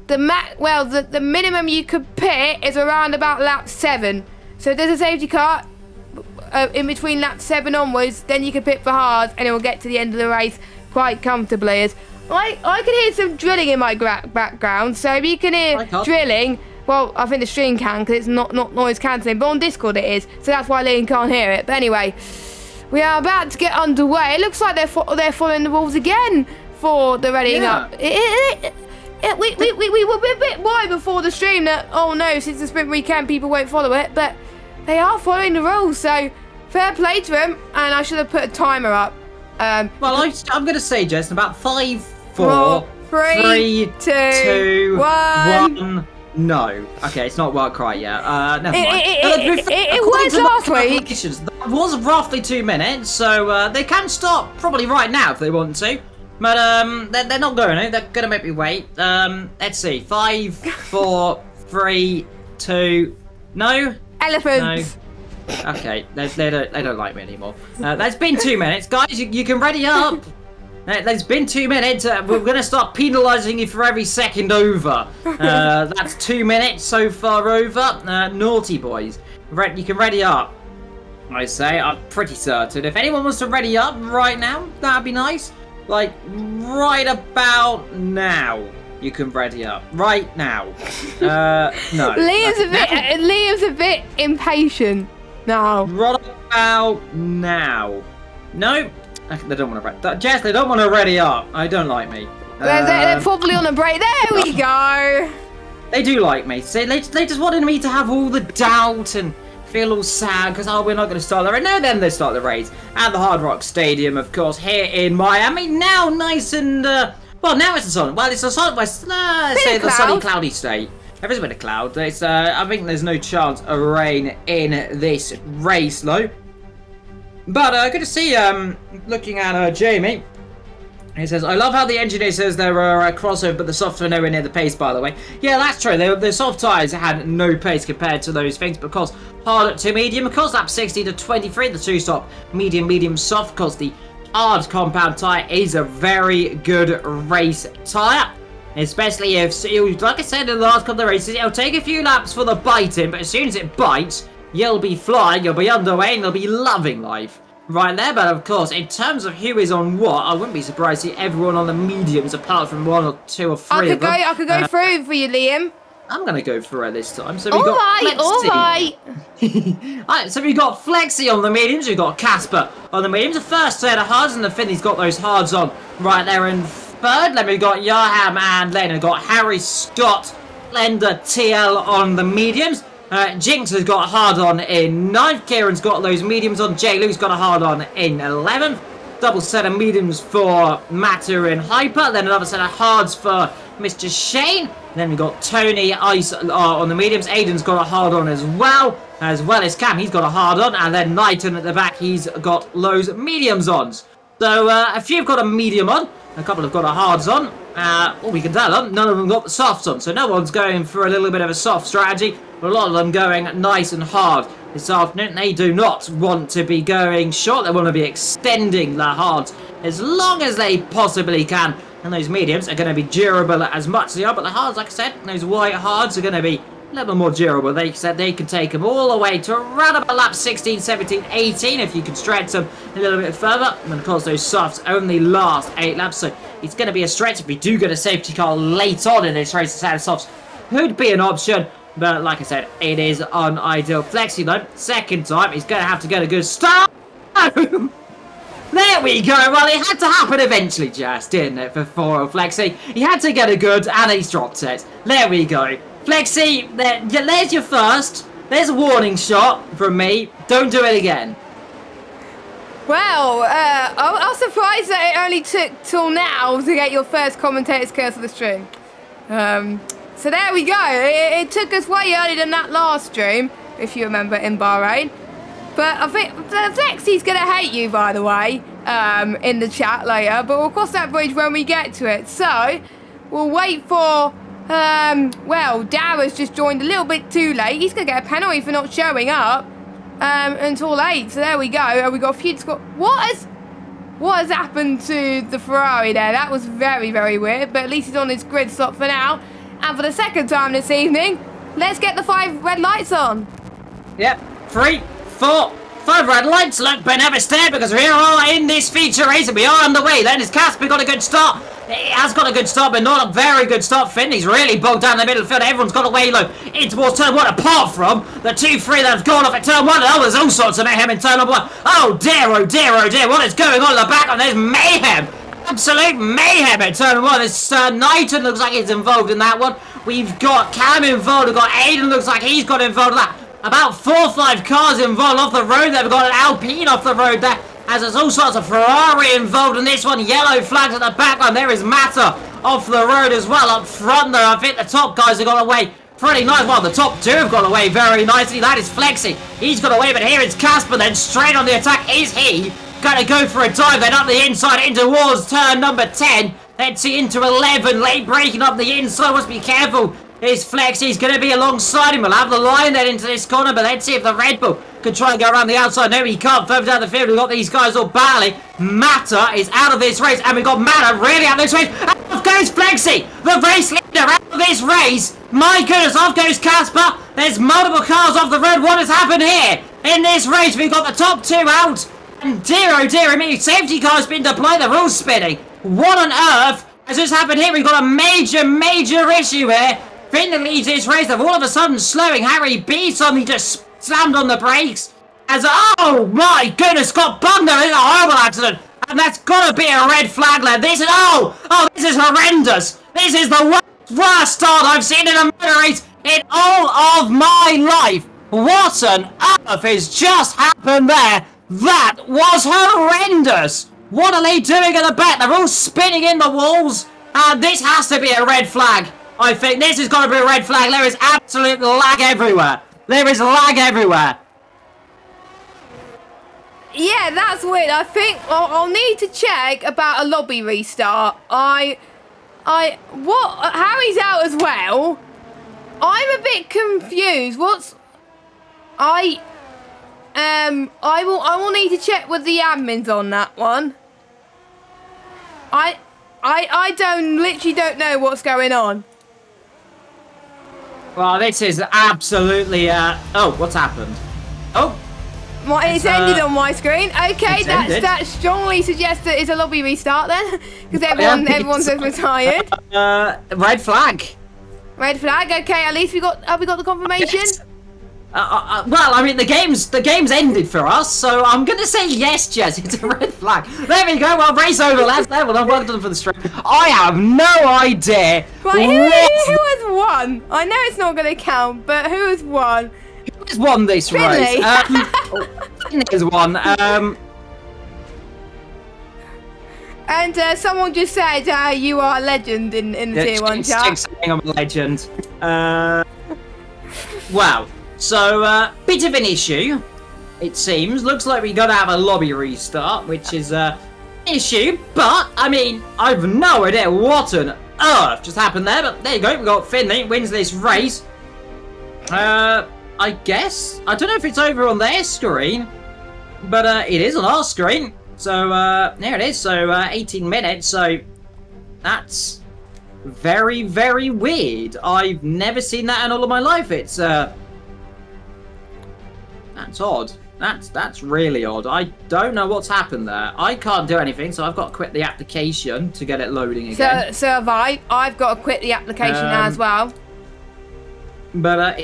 the minimum you could pit is around about lap 7. So if there's a safety car, in between lap 7 onwards, then you can pick for hards, and it will get to the end of the race quite comfortably. As I can hear some drilling in my background, so if you can hear drilling, well, I think the stream can, because it's not noise cancelling, but on Discord it is, so that's why Liam can't hear it. But anyway, we are about to get underway. It looks like they're following the rules again for the readying up. We were a bit worried before the stream that, oh no, since the sprint weekend people won't follow it, but they are following the rules, so fair play to them. And I should have put a timer up. Well, I'm going to say, Jess, about 5, 4, 3, 2, 1. No. Okay, it's not worked quite yet. Never mind. It was last week. That was roughly 2 minutes, so they can stop probably right now if they want to. But they're not going to. They're going to make me wait. Let's see. 5, 4, 3, 2. No. Elephants. No. Okay. They don't like me anymore. That's been 2 minutes, guys. You can ready up. There's been 2 minutes. We're going to start penalising you for every second over. That's 2 minutes so far over. Naughty boys. You can ready up. I say, I'm pretty certain. If anyone wants to ready up right now, that'd be nice. Like, right about now. You can ready up. Right now. No. Liam's a bit impatient now. Right about now. No. They don't want to ready. Jess, they don't want to ready up. I don't like me. They're probably on a break. There we go. They do like me. So they just wanted me to have all the doubt and feel all sad because, oh, we're not going to start the race. No, then they start the race at the Hard Rock Stadium, of course, here in Miami. Now nice and, well, now it's a sun. Well, it's a sun, let's say the sunny, cloudy state. There is a bit of cloud. It's, I think there's no chance of rain in this race, though. But good to see, looking at Jamie. He says, I love how the engineer says there are a crossover, but the softs are nowhere near the pace, by the way. Yeah, that's true. The soft tyres had no pace compared to those things, because hard to medium, because lap 60 to 23, the two-stop medium, soft, because the hard compound tyre is a very good race tyre. Especially if, like I said in the last couple of races, it'll take a few laps for the biting, but as soon as it bites, you'll be flying, you'll be underway, and you'll be loving life. Right there, but of course, in terms of who is on what, I wouldn't be surprised to see everyone on the mediums, apart from 1 or 2 or 3 of them. I could go through for you, Liam. I'm going to go through it this time. So we've got Flexi. Alright, so we've got Flexi on the mediums, we've got Casper on the mediums. The first set of hards, and the Finley's got those hards on right there in third. Then we've got Yaham and Len. We've got Harry, Scott, Lender, TL on the mediums. Jinx has got a hard on in 9th. Kieran's got those mediums on. J. Lou's got a hard on in 11th. Double set of mediums for Matter and Hyper. Then another set of hards for Mr. Shane. Then we've got Tony Ice on the mediums. Aiden's got a hard on as well as Cam. He's got a hard on. And then Knighton at the back, he's got those mediums on. So a few have got a medium on. A couple have got a hards on. All we can tell them, none of them got the softs on. So no one's going for a little bit of a soft strategy. But a lot of them going nice and hard this afternoon. They do not want to be going short. They want to be extending their hards as long as they possibly can. And those mediums are going to be durable as much as they are. But the hards, like I said, those white hards are going to be a little more durable. They said they can take them all the way to around about lap 16, 17, 18 if you can stretch them a little bit further. And of course, those softs only last 8 laps. So it's going to be a stretch. If we do get a safety car late on in this race, the set of softs could be an option. But like I said, it is unideal. Flexi, though, second time, he's going to have to get a good start. There we go. Well, it had to happen eventually, Jess, didn't it, for Flexi? He had to get a good, and he's dropped it. There we go. Flexi, there's your first. There's a warning shot from me. Don't do it again. Well, I was surprised that it only took till now to get your first commentator's curse of the stream. So there we go. It took us way earlier than that last stream, if you remember, in Bahrain. But I think Flexi's going to hate you, by the way, in the chat later. But we'll cross that bridge when we get to it. So we'll wait for, well, Dara's just joined a little bit too late. He's going to get a penalty for not showing up until late. So there we go. We've got a few to score. What has happened to the Ferrari there? That was very, very weird. But at least he's on his grid slot for now. And for the second time this evening, let's get the 5 red lights on. Yep. 3, 4, 5 red lights, look, but never stare, because we are in this feature race and we are underway. Then is Casper got a good start. He has got a good start, but not a very good start. Finley's really bogged down the middle field. Everyone's got away low in towards turn 1, apart from the 2-3 that have gone off at turn 1. Oh, there's all sorts of mayhem in turn 1. Oh dear, oh dear, oh dear. What is going on in the back? And there's mayhem. Absolute mayhem at turn 1. This Knighton looks like he's involved in that one. We've got Cam involved. We've got Aiden, looks like he's got involved in that. About 4 or 5 cars involved off the road there. We've got an Alpine off the road there. As there's all sorts of Ferrari involved in this one. Yellow flags at the background. There is Mata off the road as well. Up front though, I think the top guys have got away pretty nice. Well, the top 2 have got away very nicely. That is Flexi. He's got away, but here it's Casper then straight on the attack. Is he going to go for a dive then up the inside in towards turn number 10? Let's see, into 11. Late breaking up the inside. Must be careful. Here's Flex, he's going to be alongside him. We'll have the line then into this corner, but let's see if the Red Bull can try and go around the outside. No, he can't. Further down the field, we've got these guys all battling. Mata is out of this race, and we've got Mata really out of this race. And off goes Flexi, the race leader out of this race. My goodness, off goes Casper. There's multiple cars off the road. What has happened here? In this race, we've got the top 2 out. And dear, oh dear, I mean, safety car's been deployed, they're all spinning. What on earth has just happened here? We've got a major issue here. Finley leads this race. They've all of a sudden slowing. Harry B suddenly just slammed on the brakes. As, oh my goodness, got bunged there in a horrible accident. And that's got to be a red flag, lad. This is, this is horrendous. This is the worst start I've seen in a motor race in all of my life. What on earth has just happened there? That was horrendous. What are they doing at the back? They're all spinning in the walls. And this has to be a red flag. I think this has got to be a red flag. There is absolute lag everywhere. There is lag everywhere. Yeah, that's weird. I think I'll need to check about a lobby restart. What? Harry's out as well. I'm a bit confused. I will need to check with the admins on that one. I literally don't know what's going on. Well, this is absolutely, oh, what's happened? Oh. It's ended on my screen. Okay, that strongly suggests that it's a lobby restart then. Because everyone's retired. Red flag. Red flag, okay, at least have we got the confirmation? Yes. Well, I mean, the game's ended for us, so I'm going to say yes, Jess, it's a red flag. There we go, well, race over, lads. There, well, well done for the stream. I have no idea. Right, who has won? I know it's not going to count, but who has won? Who has won this race? Finley has won. And someone just said you are a legend in the tier 1 chat. Saying I'm a legend. Wow. So, bit of an issue, it seems. Looks like we got to have a lobby restart, which is an issue. But, I mean, I've no idea what on earth just happened there. But there you go, we got Finley, wins this race. I guess. I don't know if it's over on their screen, but it is on our screen. So, there it is. So, 18 minutes. So, that's very, very weird. I've never seen that in all of my life. It's, that's odd. That's really odd. I don't know what's happened there. I can't do anything, so I've got to quit the application to get it loading again. So have I. I've got to quit the application now as well. But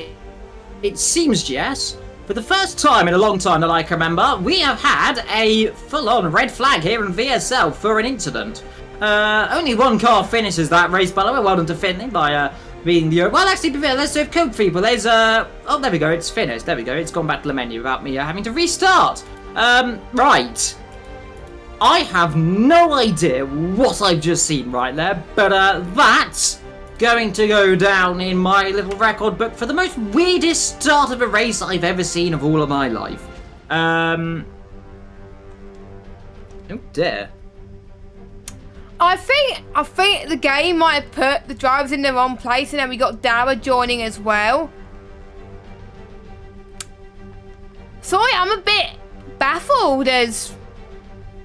it seems, Jess, for the first time in a long time that I can remember, we have had a full-on red flag here in VSL for an incident. Only 1 car finishes that race, by the way. Well done to Finley by being the... Well, actually, let's do code people. There's oh, there we go. It's finished. There we go. It's gone back to the menu without me having to restart. Right. I have no idea what I've just seen right there, but that's going to go down in my little record book for the most weirdest start of a race I've ever seen of all of my life. Oh dear. I think the game might have put the drivers in the wrong place, and then we got Dara joining as well. Sorry, I'm a bit baffled as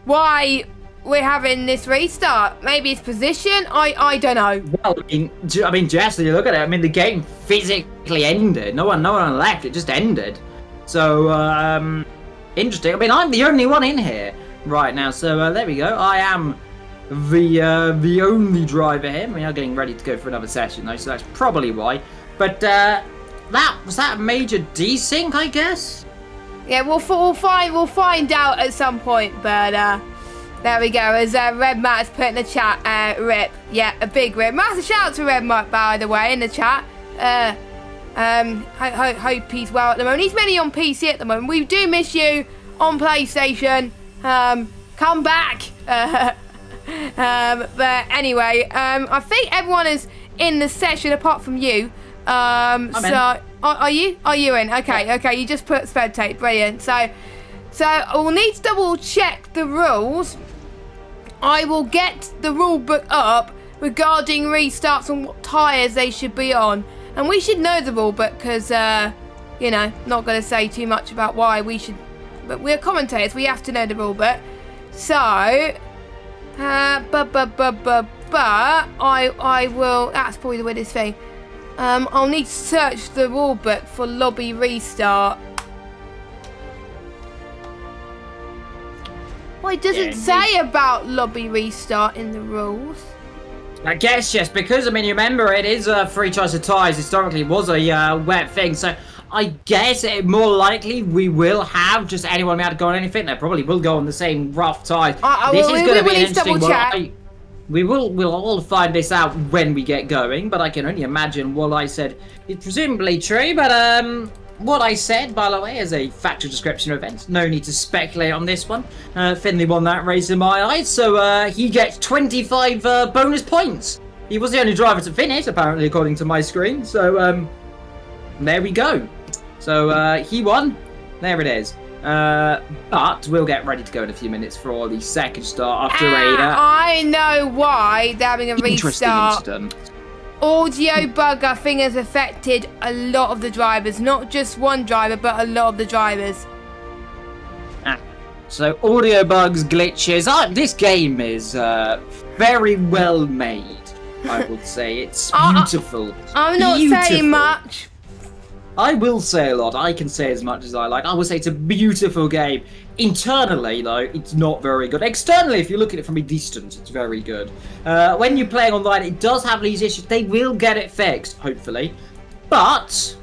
why we're having this restart. Maybe it's position. I don't know. Well, I mean, Jess, you look at it. I mean, the game physically ended. No one left. It just ended. So interesting. I mean, I'm the only one in here right now, so there we go. I am the only driver here. We are getting ready to go for another session though, so that's probably why. But was that a major desync, I guess? Yeah, we'll find out at some point. But there we go. As Red Matt's put in the chat, rip. Yeah, a big rip. Massive shout out to Red Matt, by the way, in the chat. Hope he's well at the moment. He's mainly on PC at the moment. We do miss you on PlayStation. Come back. But anyway, I think everyone is in the session apart from you. So are you in? Okay, yeah. Okay. You just put spectate. Brilliant. So we'll need to double check the rules. I will get the rule book up regarding restarts and what tyres they should be on. And we should know the rule book because, you know, not going to say too much about why we should. But we're commentators. We have to know the rule book. So, I will. That's probably the weirdest thing. I'll need to search the rule book for lobby restart. Well, it doesn't say about lobby restart in the rules. I guess just because, I mean, you remember it is a free choice of tyres. Historically, it was a wet thing, so I guess more likely we will have just anyone able to go on anything. They probably will go on the same rough tyres. This is going to be an interesting one. We'll all find this out when we get going, but I can only imagine what I said is presumably true. But what I said, by the way, is a factual description of events. No need to speculate on this one. Finley won that race in my eyes, so he gets 25 bonus points. He was the only driver to finish, apparently, according to my screen. So there we go. So he won. There it is. But we'll get ready to go in a few minutes for the second start after I know why they're having a restart. Incident. Audio bug, I think, has affected a lot of the drivers. Not just one driver, but a lot of the drivers. So audio bugs, glitches. This game is very well made, I would say. It's beautiful. I'm not saying much. I will say a lot. I can say as much as I like. I would say it's a beautiful game. Internally, though, it's not very good. Externally, if you look at it from a distance, it's very good. When you're playing online, it does have these issues. They will get it fixed, hopefully. But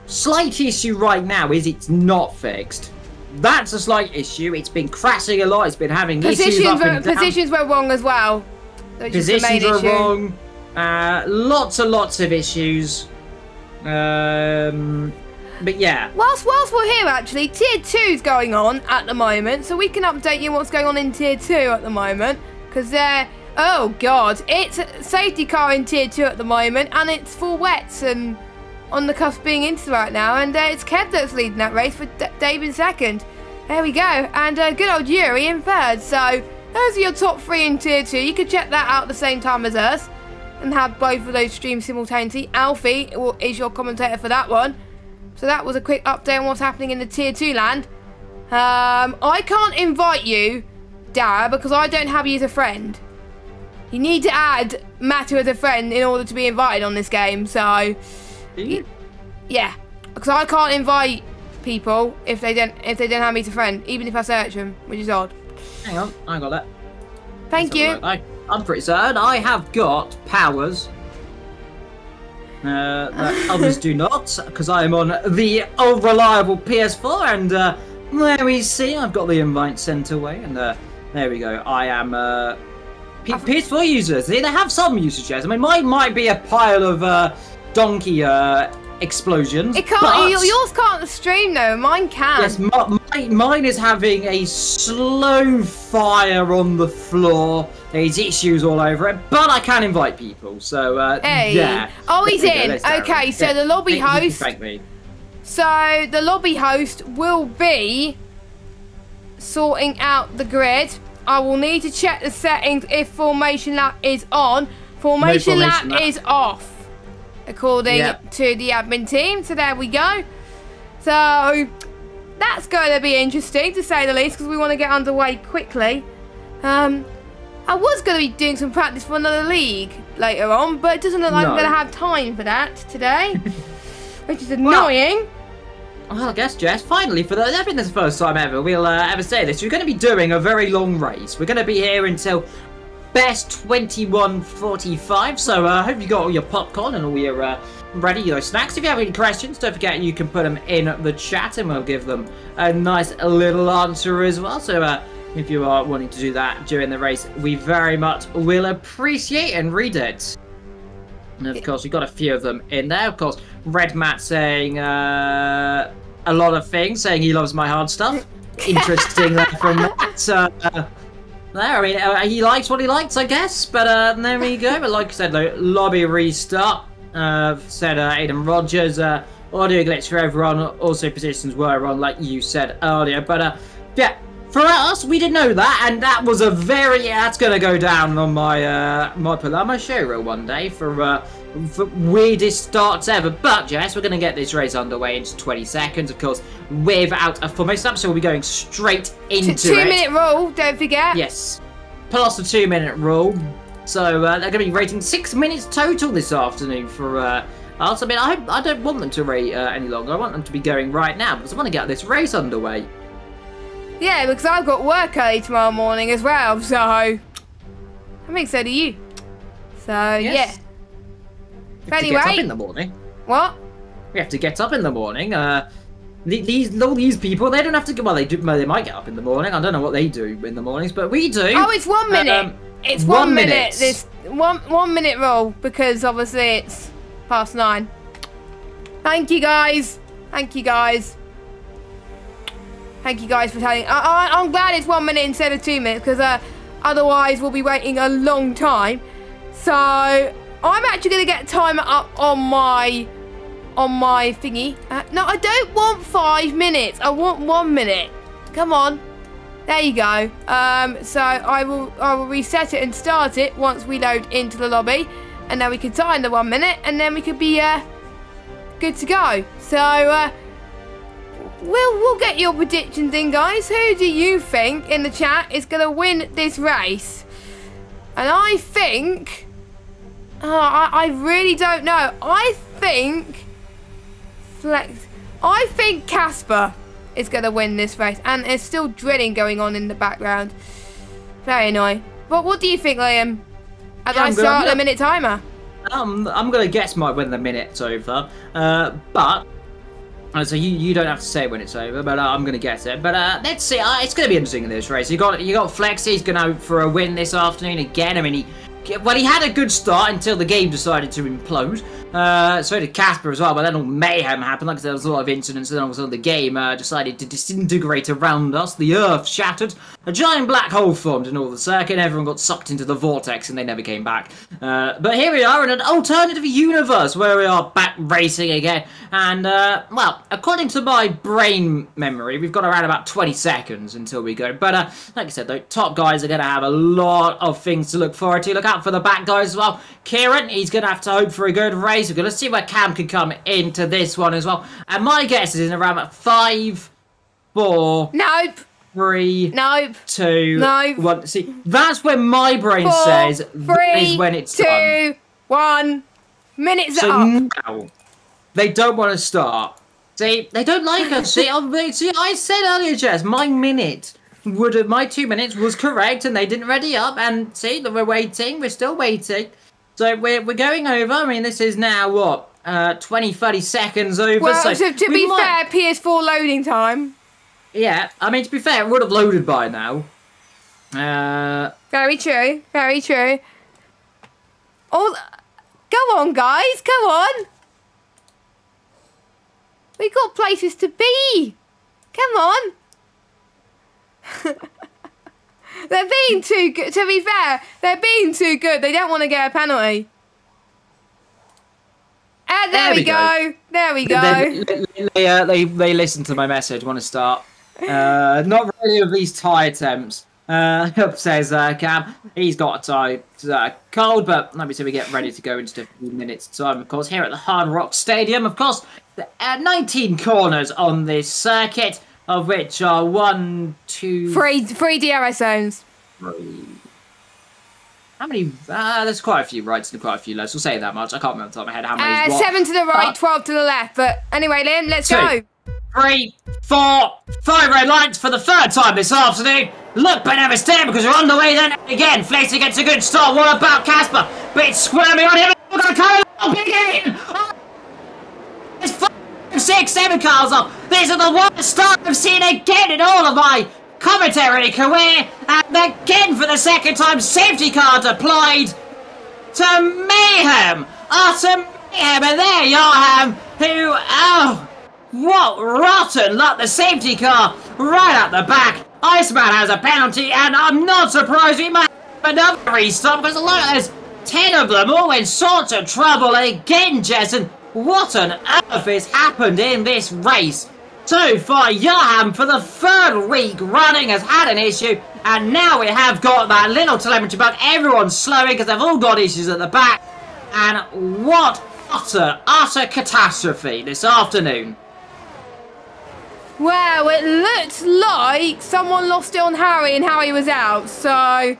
slight issue right now is it's not fixed. That's a slight issue. It's been crashing a lot. It's been having issues up and down. Positions were wrong as well. Positions were wrong. Lots and lots of issues. But yeah. Whilst we're here, actually, Tier 2's going on at the moment, so we can update you on what's going on in Tier 2 at the moment. Because oh god, it's a safety car in Tier 2 at the moment, and it's full wets and on the cusp being into right now, and it's Kev that's leading that race with Dave in second. There we go, and good old Yuri in third. So those are your top 3 in Tier 2. You can check that out at the same time as us and have both of those streams simultaneously. Alfie is your commentator for that one. So that was a quick update on what's happening in the Tier 2 land. I can't invite you, Dara, because I don't have you as a friend. You need to add Matthew as a friend in order to be invited on this game. So, yeah, because I can't invite people if they don't have me as a friend, even if I search them, which is odd. Hang on, I got that. Thank you. I'm pretty certain I have got powers that others do not, because I am on the reliable PS4, and there we see I've got the invite sent away, and there we go. I am PS4 users. They have some usage shares. I mean, mine might be a pile of donkey explosions. It can't. Yours can't stream though. Mine can. Yes, mine is having a slow fire on the floor. There's issues all over it, but I can invite people. So hey. Yeah. Oh, he's in. Okay, so the lobby host. Thank me. So the lobby host will be sorting out the grid. I will need to check the settings if formation lap is on. Formation lap is off, according to the admin team. So there we go. So that's going to be interesting, to say the least, because we want to get underway quickly. I was going to be doing some practice for another league later on, but it doesn't look like I'm going to have time for that today, which is annoying. Well, I guess, Jess, finally, I think this is the first time ever we'll ever say this. We're going to be doing a very long race. We're going to be here until best 21:45. So I hope you got all your popcorn and all your ready, snacks. If you have any questions, don't forget you can put them in the chat and we'll give them a nice little answer as well. So if you are wanting to do that during the race, we very much will appreciate and read it. And of course, we've got a few of them in there. Of course, Red Matt saying a lot of things, saying he loves my hard stuff. Interesting there from Matt. There, I mean, he likes what he likes, I guess. But there we go. But like I said, though, lobby restart. Said Aidan Rogers. Audio glitch for everyone. Also, positions were wrong, like you said earlier. But yeah. For us, we didn't know that, and that was a that's gonna go down on my show reel one day for weirdest starts ever. But Jess, we're gonna get this race underway in just 20 seconds, of course, without a formation up, so we'll be going straight into it. 2-minute rule, don't forget. Yes, plus the 2-minute rule. So they're gonna be rating 6 minutes total this afternoon for us. I mean, I don't want them to rate any longer. I want them to be going right now because I want to get this race underway. Yeah, because I've got work early tomorrow morning as well, so I think so do you. So yes. Yeah. Anyway, get up in the morning. What? We have to get up in the morning. All these people, they don't have to go. Well, they do. They might get up in the morning. I don't know what they do in the mornings, but we do. Oh, it's 1 minute. It's 1 minute. This 1 minute rule because obviously it's past 9. Thank you guys. Thank you guys. Thank you guys for telling. I'm glad it's 1 minute instead of 2 minutes because otherwise we'll be waiting a long time. So I'm actually going to get a timer up on my thingy. No, I don't want 5 minutes. I want 1 minute. Come on. There you go. So I will reset it and start it once we load into the lobby, and then we can time the 1 minute, and then we could be good to go. So. We'll get your predictions in, guys. Who do you think in the chat is going to win this race? And I think... I really don't know. I think Casper is going to win this race. And there's still drilling going on in the background. Very annoying. But what do you think, Liam? As I start the minute timer. I'm going to guess might when the minute's over. But... So you don't have to say when it's over, but I'm going to guess it. But let's see. It's going to be interesting in this race. You got Flex. He's going to for a win this afternoon again. I mean, he had a good start until the game decided to implode. So did Casper as well, but then all mayhem happened. Like I said, there was a lot of incidents, and then all of a sudden the game decided to disintegrate around us. The Earth shattered. A giant black hole formed in all the circuit, and everyone got sucked into the vortex, and they never came back. But here we are in an alternative universe where we are back racing again. And, well, according to my brain memory, we've got around about 20 seconds until we go. But, like I said, though, top guys are going to have a lot of things to look forward to. Look out for the back guys as well. Kieran, he's going to have to hope for a good race. We're going to see where Cam can come into this one as well. And my guess is in around about 5, 4... Nope. 3, nope. 2, nope. 1. See, that's when my brain says 3, that is when it's 2, done. 1. Minutes so up. Now, they don't want to start. See, they don't like us. See, I said earlier, Jess, my 2 minutes was correct, and they didn't ready up. And see, we're waiting. We're still waiting. So we're going over. I mean, this is now what 20, 30 seconds over. Well, so to be fair, PS4 loading time. Yeah, I mean, to be fair, it would have loaded by now. Very true. Very true. Oh, go on, guys. Come on. We got places to be. Come on. They're being too good. To be fair, they're being too good. They don't want to get a penalty. There we go. There we go. They listen to my message. Want to start? Not really of these tie attempts. Says Cam. He's got a cold, but let me see. We get ready to go in just a few minutes' time. Of course, here at the Hard Rock Stadium. Of course, 19 corners on this circuit, of which are 1, 2, 3 DRS zones. 3. How many? There's quite a few rights and quite a few lefts. We'll say that much. I can't remember off the top of my head how many. 7 to the right, 12 to the left. But anyway, Liam, let's go. 3, 4, 5 red lights for the third time this afternoon. Look, but never stay because we're on the way then again. Flacy gets a good start. What about Casper? Bit squirmy on him. We're going to come on, big in. It's 5, 6, 7 cars off. These are the worst start I've seen again in all of my commentary career. And again for the second time, safety car deployed to mayhem. Utter mayhem. And there you are, who, oh, what rotten luck, the safety car right at the back. Iceman has a penalty, and I'm not surprised we might have another restart because look, there's 10 of them all in sorts of trouble again, Jason. What on earth has happened in this race? So far, Johan, for the third week running, has had an issue, and now we have got that little telemetry bug. Everyone's slowing because they've all got issues at the back. And what utter catastrophe this afternoon. Well, it looks like someone lost it on Harry and Harry was out, so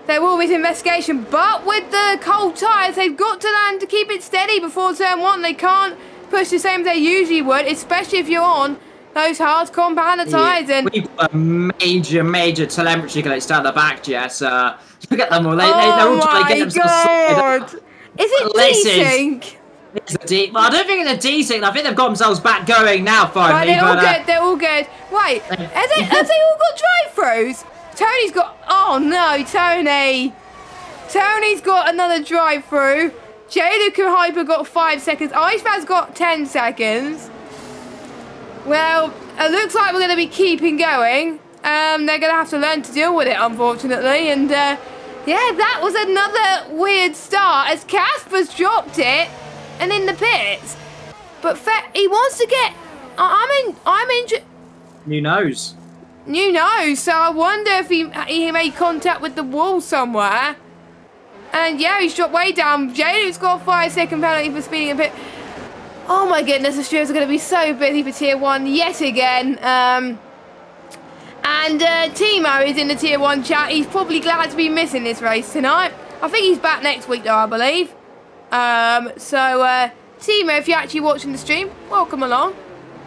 there will be an investigation. But with the cold tyres, they've got to learn to keep it steady before turn 1. They can't push the same as they usually would, especially if you're on those hard compounder tyres. And we've got a major telemetry glitch down the back, Jess. Look at them all. They're all trying to get themselves sorted. Is it desync? It's a well, I don't think it's a desync. I think they've got themselves back going now, finally. Right, they're all good. They're all good. Wait, have they all got drive-thrus? Tony's got... Oh, no, Tony. Tony's got another drive-through. J-Luke and Hyper got 5 seconds. Iceman's got 10 seconds. Well, it looks like we're going to be keeping going. They're going to have to learn to deal with it, unfortunately. And, yeah, that was another weird start as Casper's dropped it. And in the pits, but he wants to get. I'm injured. New nose. So I wonder if he made contact with the wall somewhere. And yeah, he's dropped way down. J-Luke's got a 5-second penalty for speeding a pit. Oh my goodness, the streams are going to be so busy for Tier 1 yet again. And Timo is in the Tier 1 chat. He's probably glad to be missing this race tonight. I think he's back next week though, I believe. Timo, if you're actually watching the stream, welcome along.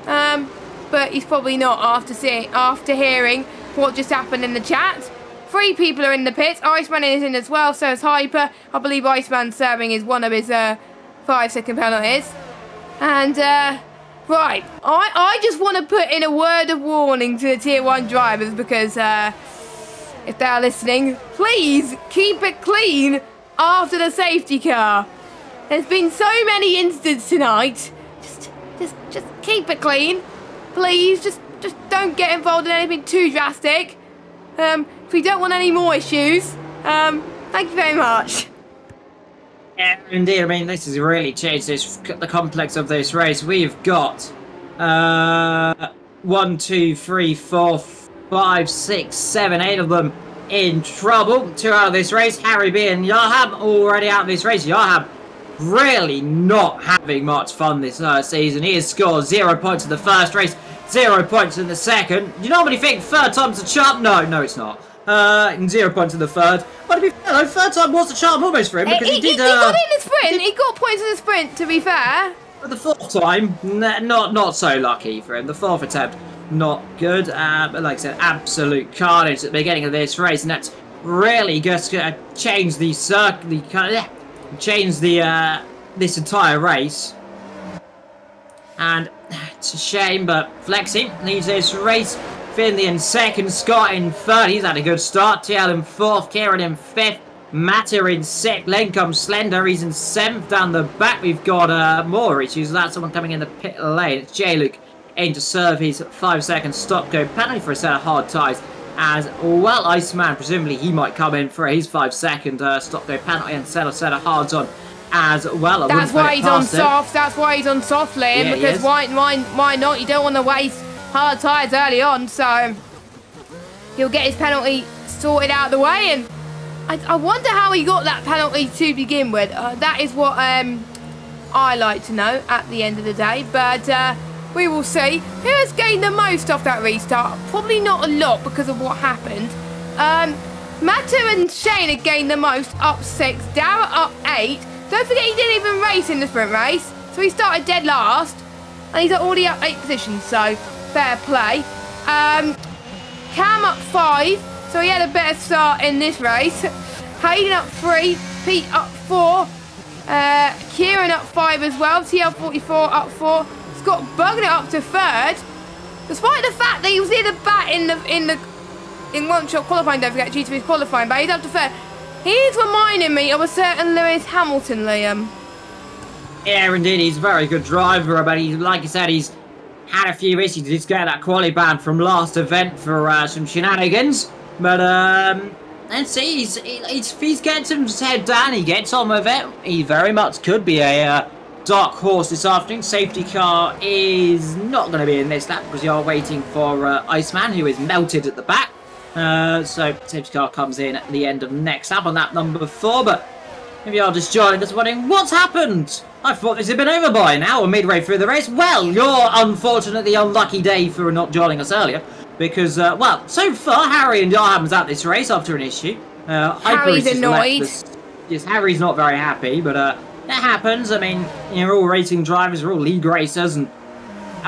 But he's probably not after hearing what just happened in the chat. 3 people are in the pits. Iceman is in as well, so is Hyper. I believe Iceman serving is one of his 5-second penalties. And right, I just want to put in a word of warning to the Tier 1 drivers because if they are listening, please keep it clean after the safety car. There's been so many incidents tonight. Just keep it clean. Please, just don't get involved in anything too drastic. If we don't want any more issues. Thank you very much. Yeah, indeed. I mean, this has really changed the complex of this race. We've got 1, 2, 3, 4, 5, 6, 7, 8 of them in trouble. 2 out of this race. Harry B and Yahab already out of this race. Yahab really not having much fun this season. He has scored 0 points in the first race, 0 points in the second. You normally think third time's a charm? No, it's not. 0 points in the third. But to be fair though, third time was a charm almost for him because he did. He got in the sprint. He got points in the sprint. To be fair. But the fourth time, not so lucky for him. The fourth attempt, not good. But like I said, absolute carnage at the beginning of this race, and that's really just going to change the this entire race. And it's a shame, but Flexi leads this race. Finley in second, Scott in third. He's had a good start. TL in fourth, Kieran in fifth, Matter in sixth. Len comes Slender. He's in seventh. Down the back, we've got more issues. That's someone coming in the pit lane. It's J-Luke in to serve his 5-second stop-go penalty for a set of hard ties. As well, Iceman, presumably he might come in for his 5-second stop-go penalty and set a set of hards on as well. That's why he's on soft. That's why he's on soft lane, yeah, because why not? You don't want to waste hard tyres early on, so he'll get his penalty sorted out of the way. And I wonder how he got that penalty to begin with. That is what I like to know at the end of the day. But we will see. Who has gained the most off that restart? Probably not a lot because of what happened. Matter and Shane have gained the most, up 6. Dara up 8. Don't forget he didn't even race in the sprint race, so he started dead last. and he's already up 8 positions, so fair play. Cam up 5, so he had a better start in this race. Hayden up 3, Pete up 4, Kieran up 5 as well, TL44 up 4, Scott Bugner up to 3rd. Despite the fact that he was near the back in one-shot qualifying, don't forget, due to his qualifying, but he's up to 3rd. He's reminding me of a certain Lewis Hamilton, Liam. Yeah, indeed, he's a very good driver, but he, like you said, he's had a few issues. He's got that quali ban from last event for some shenanigans. But, let's see, he's getting his head down, he gets on with it. He very much could be a dark horse this afternoon. Safety car is not going to be in this lap because you are waiting for Iceman, who is melted at the back. So safety car comes in at the end of next lap on lap number 4. But if you are just joining us wondering what's happened, I thought this had been over by now or midway through the race. Well, you're unfortunately unlucky day for not joining us earlier because, well, so far Harry and Yarham's at this race after an issue. Harry's annoyed. Yes, Harry's not very happy, but that happens. I mean, you're all racing drivers, we're all league racers, and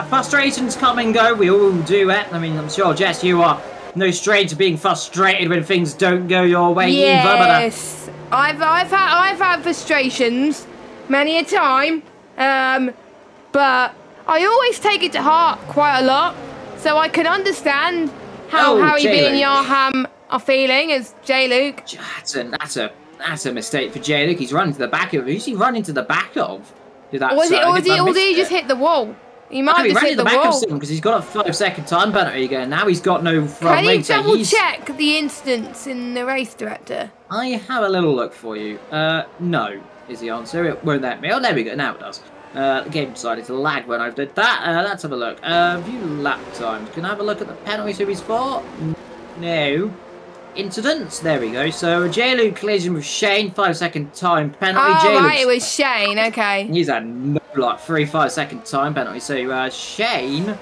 frustrations come and go. We all do it. I mean, I'm sure, Jess, you are no stranger to being frustrated when things don't go your way either. Yes, I've had frustrations many a time, but I always take it to heart quite a lot, so I can understand how Harry B and Yarham are feeling as J-Luke. That's a mistake for J-Luke. He's running to the back of. Who's he running to the back of? Or did he just hit the wall? He might have just hit the wall. Because he's got a 5-second time penalty again. Now he's got no front wing. Can you double check the instance in the race director? I have a little look for you. No is the answer. It won't let me. Oh, there we go. Now it does. The game decided to lag when I did that. Let's have a look. View lap times. Can I have a look at the penalties who he's for? No. Incidents. There we go. So J-Luke collision with Shane. 5-second time penalty. Oh, right, it was Shane. Okay. He's had no, like 3 5-second time penalty. So Shane.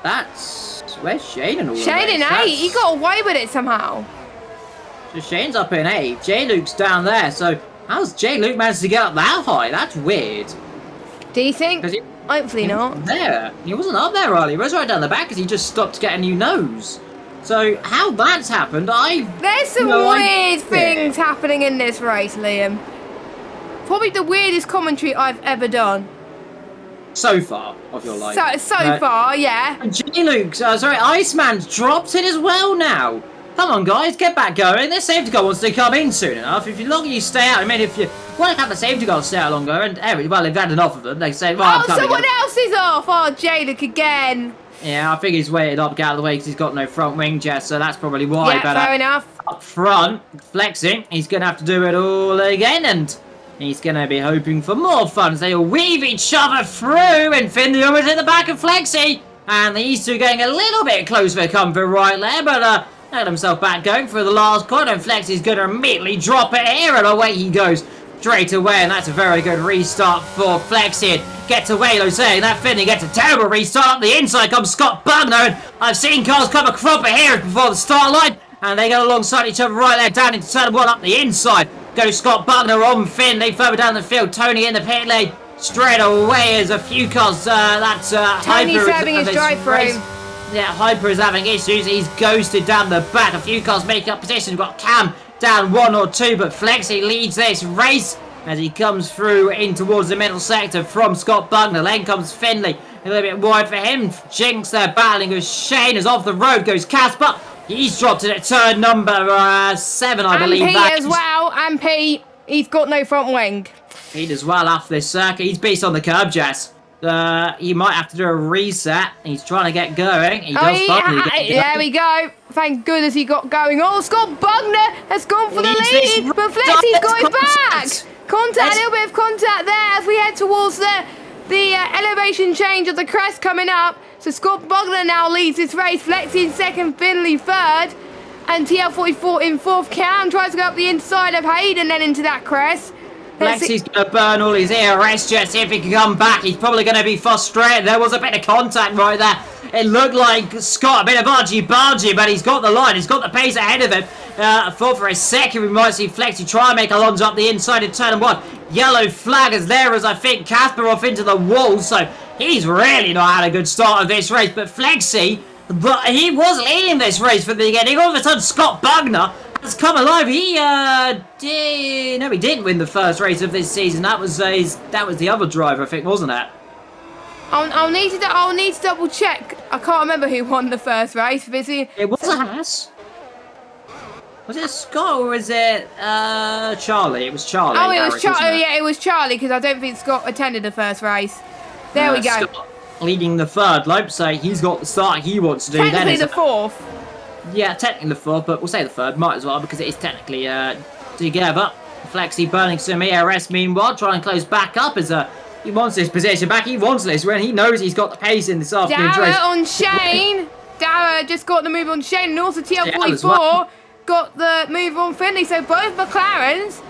Where's Shane and all Shane in 8. He got away with it somehow. So Shane's up in 8. J-Luke's down there. So how's J-Luke managed to get up that high? That's weird. Do you think? Hopefully not. There. He wasn't up there earlier. He was right down the back because he just stopped to get a new nose. So how that's happened, There's some weird things happening in this race, Liam. Probably the weirdest commentary I've ever done. So far of your life. So far, yeah. J-Luke's, Iceman's dropped it as well now. Come on, guys, get back going. Their safety car wants to come in soon enough. If you longer you stay out, I mean, if you want to have the safety car stay out longer, and well, they've had enough of them. They say, well, someone else is off. Oh, J-Luke again. Yeah, I think he's waited up, get out of the way because he's got no front wing, Jess, so that's probably why. Yeah, fair enough. Up front, flexing, he's going to have to do it all again, and he's going to be hoping for more fun as they all weave each other through, and Finley almost in the back of Flexi, and these two getting a little bit close for comfort right there, but had himself back going for the last corner, and Flexi's going to immediately drop it here, and away he goes. Straight away, and that's a very good restart for Flexi. Gets away, though, saying that Finley gets a terrible restart. Up the inside comes Scott Bugner, and I've seen cars come a cropper here before the start line, and they go alongside each other right there, down into turn 1 up the inside. Goes Scott Bugner on Finley, further down the field. Tony in the pit lane. Straight away as a few cars, that's Tony's having his drive-through. Yeah, Hyper is having issues. He's ghosted down the back. A few cars making up position. We've got Cam down 1 or 2, but Flexi leads this race as he comes through in towards the middle sector from Scott Bugner. Then comes Finley, a little bit wide for him. Jinx there battling with Shane as off the road goes Casper. He's dropped it at turn number 7, I believe. And Pete as well, and Pete, he's got no front wing. Pete as well after this circuit. He's beast on the curb, Jess. He might have to do a reset. He's trying to get going. He does finally get going. There we go. Thank goodness he got going. Oh, Scott Bugner has gone for the lead, but Flexi's got it back. Contact, a little bit of contact there as we head towards the elevation change of the crest coming up. So Scott Bugner now leads this race. Flexi in 2nd, Finley 3rd, and TL44 in 4th. Cam tries to go up the inside of Hayden, then into that crest. Flexi's going to burn all his ERS jets, see if he can come back. He's probably going to be frustrated. There was a bit of contact right there. It looked like Scott, a bit of argy-bargy, but he's got the line. He's got the pace ahead of him. I thought for a second we might see Flexi try and make a lunge up the inside of turn 1. yellow flag is there as I think Kasparov into the wall. So he's really not had a good start of this race. But Flexi, he was leading this race from the beginning. All of a sudden, Scott Bugner has come alive. He no, he didn't win the first race of this season. That was the other driver, I think, wasn't it? I'll need to double check. I can't remember who won the first race. It was a Haas. Was it Scott or was it Charlie? It was Charlie. Oh, it was Charlie. Oh, yeah, it was Charlie because I don't think Scott attended the first race. There we go. Scott leading the third lap, so he's got the start he wants to do. Technically the fourth. Yeah, technically the fourth, but we'll say the third. Might as well because it is technically together. Flexi burning some ERS meanwhile, trying to close back up as he wants this position back. He wants this when he knows he's got the pace in this afternoon's race. Dara on Shane. Dara just got the move on Shane, and also TL44 got the move on Finley. So both McLarens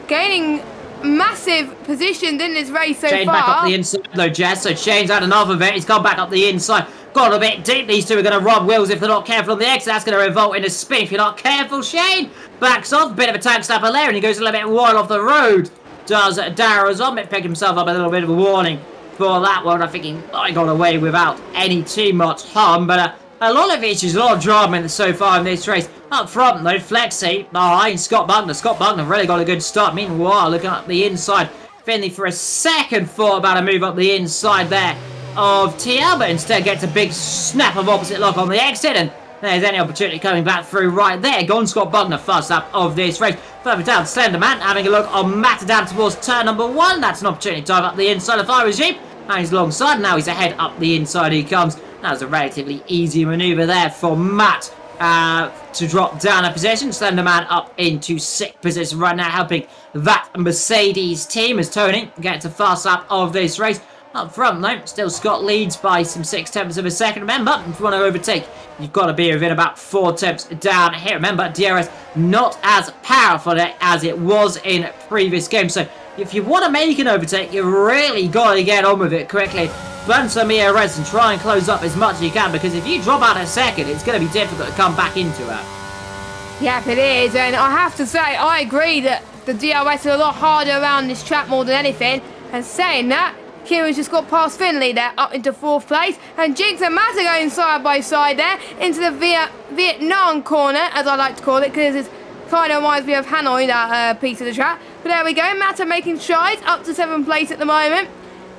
gaining massive positions in this race so Shane far. Back up the inside though, Jess. So Shane's had another bit. He's gone back up the inside. Got a bit deep. These two are going to rob wheels if they're not careful on the exit. That's going to revolt in a spin if you're not careful. Shane backs off. Bit of a tank snapper there, and he goes a little bit wide off the road. Does Dara Zombit pick himself up a little bit of a warning for that one. I think he got away without any too much harm, but a lot of issues, a lot of drama so far in this race. Up front though, Flexi behind Scott Bugner. Scott Bugner really got a good start. Meanwhile, looking up the inside, Finley for a second thought about a move up the inside there of TL, but instead gets a big snap of opposite lock on the exit, and there's any opportunity coming back through right there. Gone Scott Bugner first up of this race. Further down, Slenderman having a look on Matter down towards turn number 1. That's an opportunity to dive up the inside if I was Jeep. And he's alongside. Now he's ahead up the inside he comes. That was a relatively easy manoeuvre there for Matt to drop down a position. Slenderman up into 6th position right now, helping that Mercedes team as Tony gets to first lap of this race. Up front though, still Scott leads by some 0.6 of a second. Remember, if you want to overtake, you've got to be within about 4 tenths down here. Remember, DRS not as powerful as it was in previous games. So if you want to make an overtake, you really got to get on with it quickly. Burn some ERS and try and close up as much as you can, because if you drop out a second, it's going to be difficult to come back into it. Yep, it is, and I have to say, I agree that the DRS is a lot harder around this track more than anything. And saying that, Kieran's just got past Finley there, up into 4th place. And Jinx and Matt are going side by side there into the Vietnam corner, as I like to call it, because it kind of reminds me of Hanoi, that piece of the track. But there we go, Matt are making strides up to 7th place at the moment.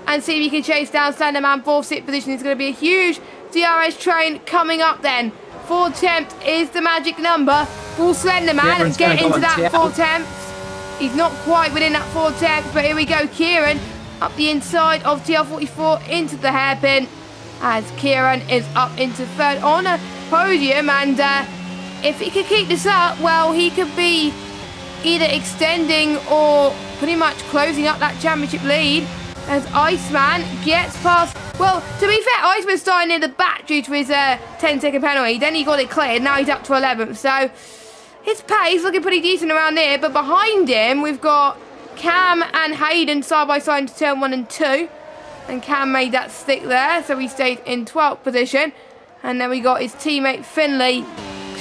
And see if you can chase down Slenderman. 4th, 6th position is going to be a huge DRS train coming up then. 4 tenths is the magic number. Will Slenderman get into that 4 tenths? He's not quite within that 4 tenths, but here we go, Kieran up the inside of TL44 into the hairpin as Kieran is up into 3rd on a podium. And if he could keep this up, well, he could be either extending or pretty much closing up that championship lead as Iceman gets past. Well, to be fair, Iceman's starting near the back due to his 10-second penalty. Then he got it cleared. Now he's up to 11th. So his pace looking pretty decent around here. But behind him, we've got Cam and Hayden side by side into turn 1 and 2. And Cam made that stick there, so he stayed in 12th position. And then we got his teammate Finley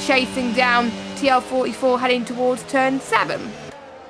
chasing down TL44 heading towards turn 7.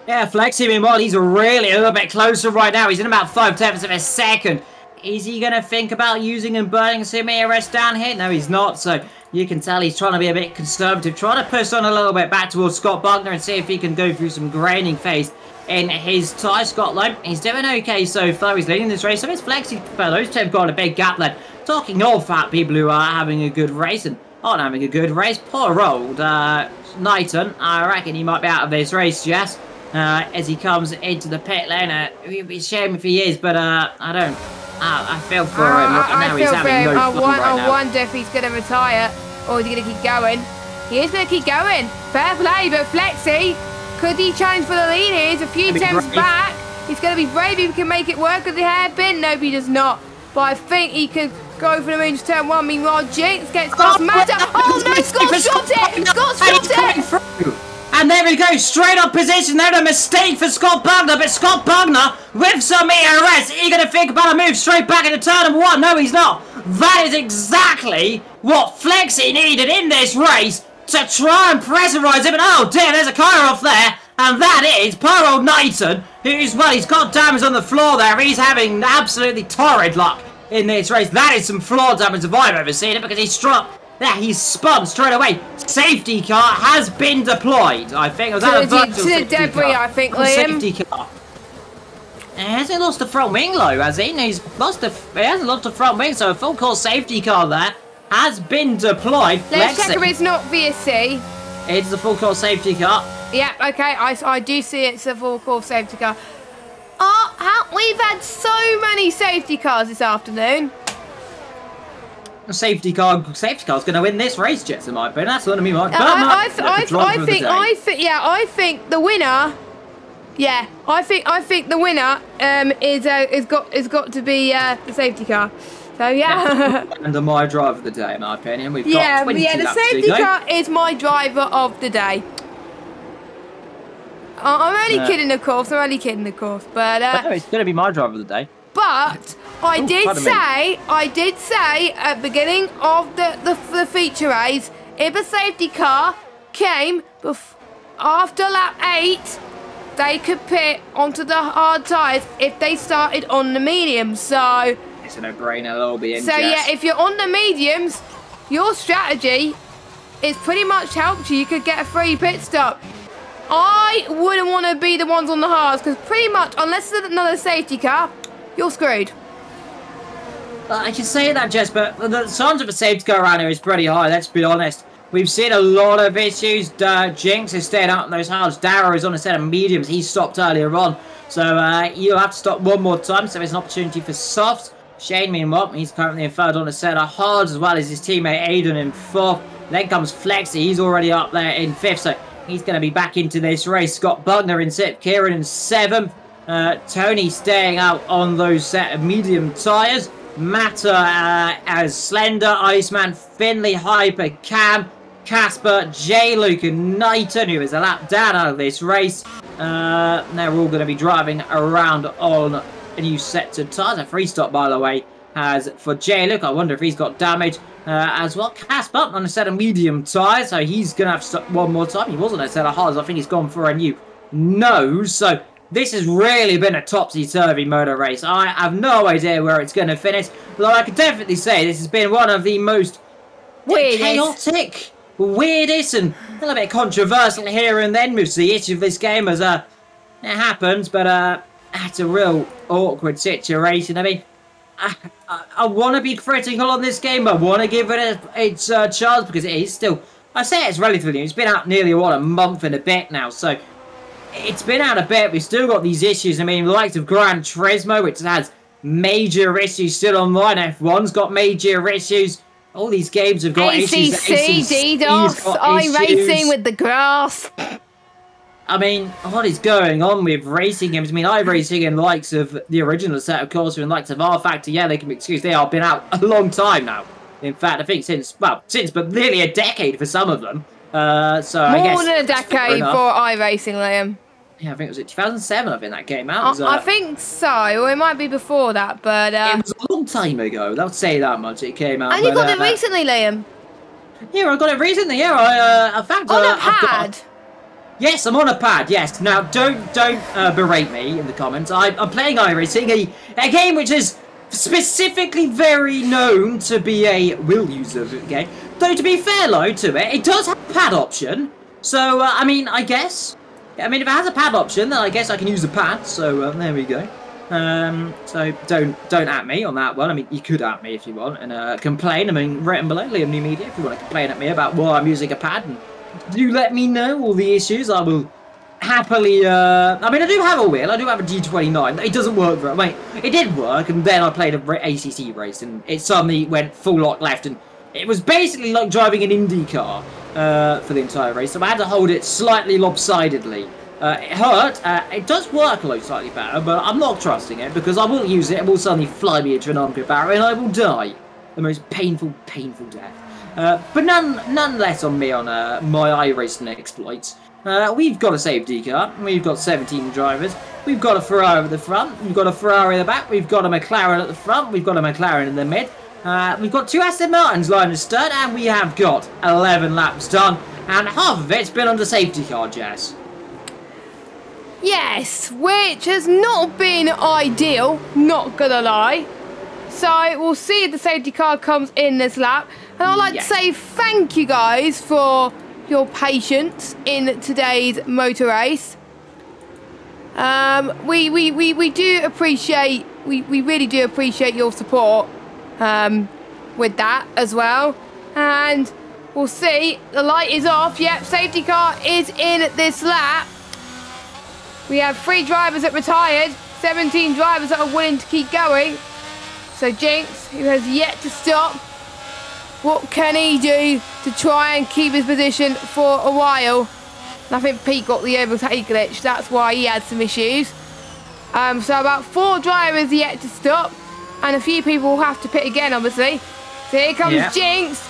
Yeah, Flexi, meanwhile, he's really a little bit closer right now. He's in about 5 tenths of a second. Is he going to think about using and burning some ERS down here? No, he's not. So you can tell he's trying to be a bit conservative, trying to push on a little bit back towards Scott Bugner and see if he can go through some graining phase in his tyre. Scott Lowe, he's doing okay so far. He's leading this race. So it's Flexi for those two have got a big gap then. Talking of fat people who are having a good race and aren't having a good race, poor old Knighton. I reckon he might be out of this race, Jess. As he comes into the pit lane. It would be a shame if he is, but I feel for him right now. He's having no fun right now. I wonder if he's going to retire or is he going to keep going. He is going to keep going. Fair play, but Flexi, could he challenge for the lead here? He's a few temps back. He's going to be brave if he can make it work with the hairpin. Nope, he does not. But I think he can go for the moon to turn 1. Meanwhile, Jinx gets past Matter. Oh no, Scott shot it! Scott shot it! And there we go, straight up position there, a mistake for Scott Bugner, but Scott Bugner with some ERS, eager to think about a move straight back into turn number 1. No, he's not. That is exactly what Flexi needed in this race to try and pressurize him. And oh dear, there's a car off there, and that is poor old Knighton, He's got damage on the floor there. He's having absolutely torrid luck in this race. That is some floor damage if I've ever seen it, because he's struck. There, he's spun straight away. Safety car has been deployed. I think it was that a virtual safety debris, car. I think, Liam. Safety car. Has he lost the front wing, though? Has he? He hasn't lost the front wing, so a full course safety car there has been deployed. Let's check if it's not VSC. It's a full course safety car. Yeah, okay, I do see it's a full course safety car. We've had so many safety cars this afternoon. A safety car's going to win this race, Jets, in my opinion. That's what I mean. I think the winner. Yeah, I think the winner is got to be the safety car. So yeah. Under my driver of the day, in my opinion, we've got 20 the safety car is my driver of the day. I'm only kidding, of course. But no, it's going to be my driver of the day. But I did say at the beginning of the feature race, if a safety car came after lap 8, they could pit onto the hard tyres if they started on the mediums. So it's a no-brainer. They'll be in. So yeah, if you're on the mediums, your strategy is pretty much helped you. You could get a free pit stop. I wouldn't want to be the ones on the hards, because pretty much, unless there's another safety car, you're screwed. I can say that, Jess, but the chance of a safety car around here is pretty high, let's be honest. We've seen a lot of issues. Jinx is staying out in those hards. Darrow is on a set of mediums. He stopped earlier on. So you'll have to stop one more time. So there's an opportunity for softs. Shane, meanwhile, he's currently in third on a set of hards, as well as his teammate Aiden in fourth. Then comes Flexi. He's already up there in fifth. So he's going to be back into this race. Scott Bugner in sixth. Kieran in seventh. Tony staying out on those set of medium tyres. Matter as Slender, Iceman, Finley, Hyper, Cam, Casper, J. Luke and Knighton, who is a lap down out of this race. They're all going to be driving around on a new set of tyres. A free stop, by the way, as for J. Luke. I wonder if he's got damage as well. Casper on a set of medium tyres, so he's going to have to stop one more time. He wasn't a set of hards. I think he's gone for a new nose. So this has really been a topsy-turvy motor race. I have no idea where it's going to finish. Although I can definitely say this has been one of the most chaotic, weirdest, and a little bit controversial here and then with the issue of this game, as it happens. But it's a real awkward situation. I mean, I want to be critical on this game. I want to give it its chance, because it is still, I say it's relatively new. It's been out nearly, a month and a bit now. So it's been out a bit. We've still got these issues. I mean, the likes of Gran Turismo, which has major issues still online. F1's got major issues. All these games have got issues. ACC, DDoS, iRacing with the grass. I mean, what is going on with racing games? I mean, iRacing and the likes of the original set, of course, and the likes of R Factor, yeah, they can be excused. They have been out a long time now. In fact, I think since, but nearly a decade for some of them. So I guess more than a decade for iRacing, Liam. Yeah, I think it was 2007, I think that came out. I think so, or it might be before that, but it was a long time ago, I'll say that much, it came out. And you got it recently, Liam? Yeah, I got it recently, yeah, in fact, on a pad? Yes, I'm on a pad, yes. Now, don't berate me in the comments. I'm playing iRacing, a game which is specifically very known to be a will user game. Though, to be fair, though, to it does have a pad option. So, I mean, I guess, if it has a pad option, then I guess I can use the pad. So, there we go. So, don't at me on that one. I mean, you could at me if you want and complain. I mean, written below, Liam New Media, if you want to complain at me about why I'm using a pad. And do let me know all the issues. I will happily, I mean, I do have a wheel. I do have a G29. It doesn't work very well. It did work, and then I played an ACC race, and it suddenly went full lock left, and it was basically like driving an Indy car for the entire race. So I had to hold it slightly lopsidedly. It hurt. It does work a lot slightly better, but I'm not trusting it, because I will use it. It will suddenly fly me into an armpit barrier, and I will die. The most painful, painful death. But none less on me on my iRacing exploits. We've got a safety car. We've got 17 drivers. We've got a Ferrari at the front. We've got a Ferrari at the back. We've got a McLaren at the front. We've got a McLaren in the mid. We've got 2 Aston Martins lined as start, and we have got 11 laps done. And half of it's been under safety car, Jess. Yes, which has not been ideal, not gonna lie. So we'll see if the safety car comes in this lap. And I'd like to say thank you guys for your patience in today's motor race. We do appreciate, we really do appreciate your support with that as well. And we'll see, the light is off. Yep, safety car is in this lap. We have 3 drivers that retired, 17 drivers that are willing to keep going. So Jinx, who has yet to stop, what can he do to try and keep his position for a while? And I think Pete got the overtake glitch, that's why he had some issues. So about 4 drivers yet to stop, and a few people will have to pit again, obviously. So here comes Jinx.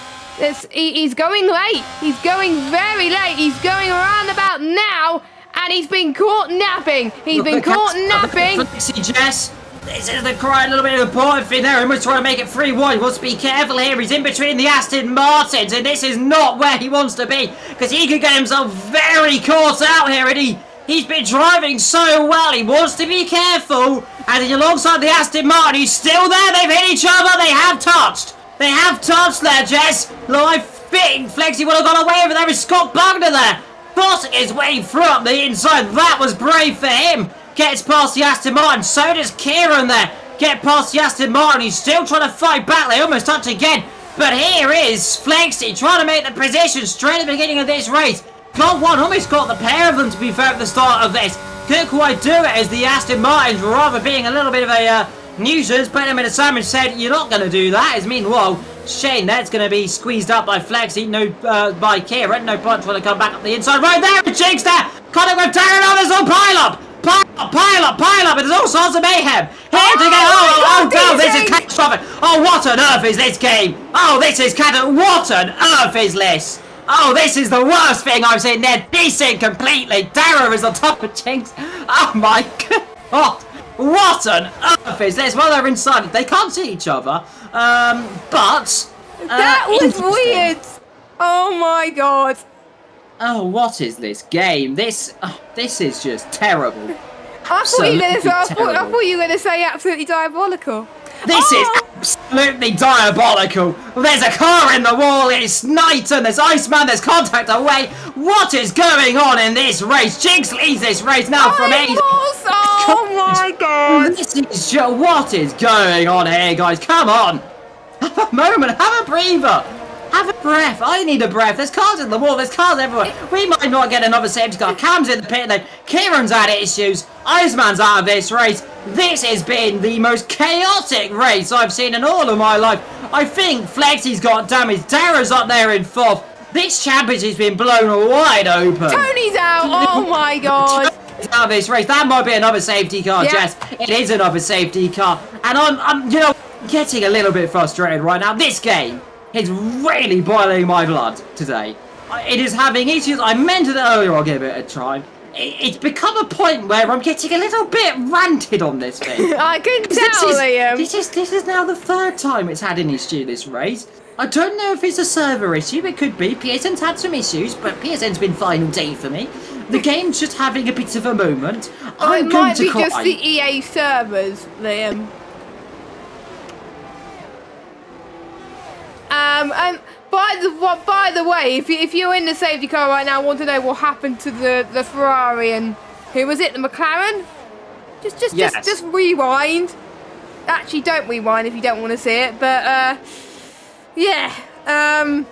He's going late. He's going very late. He's going around about now. And he's been caught napping. He's been caught napping. See, Jess, this is the quite a little bit of a important thing there. He was trying to make it 3-1. He wants to be careful here. He's in between the Aston Martins, and this is not where he wants to be, because he could get himself very caught out here. And he's been driving so well. He wants to be careful. And he's alongside the Aston Martin. He's still there. They've hit each other. They have touched. They have touched there, Jess. I think Flexi would have gone away over there with Scott Bugner there, forcing his way through up the inside. That was brave for him. Gets past the Aston Martin. So does Kieran there. Get past the Aston Martin. He's still trying to fight back. They almost touch again. But here is Flexi trying to make the position straight at the beginning of this race. Not one, almost got the pair of them to be fair at the start of this. Couldn't quite do it as the Aston Martins were rather being a little bit of a nuisance. Put him in a sandwich, said, you're not going to do that. As meanwhile, Shane, that's going to be squeezed up by Flexi, by Kieran. No point trying to come back up the inside. Right there, Jinx there. Contact with Darren. Oh, there's all pile up. Pile up. There's all sorts of mayhem. Here to go. Oh, this is catastrophic. Oh, what on earth is this game? Oh, this is catastrophic. What on earth is this? Oh, this is the worst thing I've seen. They're desync completely. Darren is on top of Jinx. Oh, my God. What on earth is this? Well, they're inside. They can't see each other. But that was weird. Oh my God. Oh, what is this game? This is just terrible. I thought you were going to say absolutely diabolical. This is absolutely diabolical. There's a car in the wall. It's night and there's Iceman. There's contact away. What is going on in this race? Jinx leads this race now from 8. Oh my God. This is just, what is going on here, guys? Come on. Have a moment. Have a breather. Have a breath. I need a breath. There's cars in the wall. There's cars everywhere. We might not get another safety car. Cam's in the pit lane. Kieran's had issues. Iceman's out of this race. This has been the most chaotic race I've seen in all of my life. I think Flexi's got damage. Darren's up there in 4th. This championship's been blown wide open. Tony's out. Oh my God. Tony's out of this race. That might be another safety car, Jess. It is another safety car. And I'm getting a little bit frustrated right now. This game is really boiling my blood today. It is having issues. I mentioned it earlier. I'll give it a try. It's become a point where I'm getting a little bit ranted on this thing. I can tell, Liam. This is now the 3rd time it's had an issue this race. I don't know if it's a server issue. It could be. PSN's had some issues, but PSN's been fine all day for me. The game's just having a bit of a moment. I'm going to cry. It might be just the EA servers, Liam. And by the way, if you're in the safety car right now, want to know what happened to the Ferrari and who was it, the McLaren? Just rewind. Actually, don't rewind if you don't want to see it. But yeah. I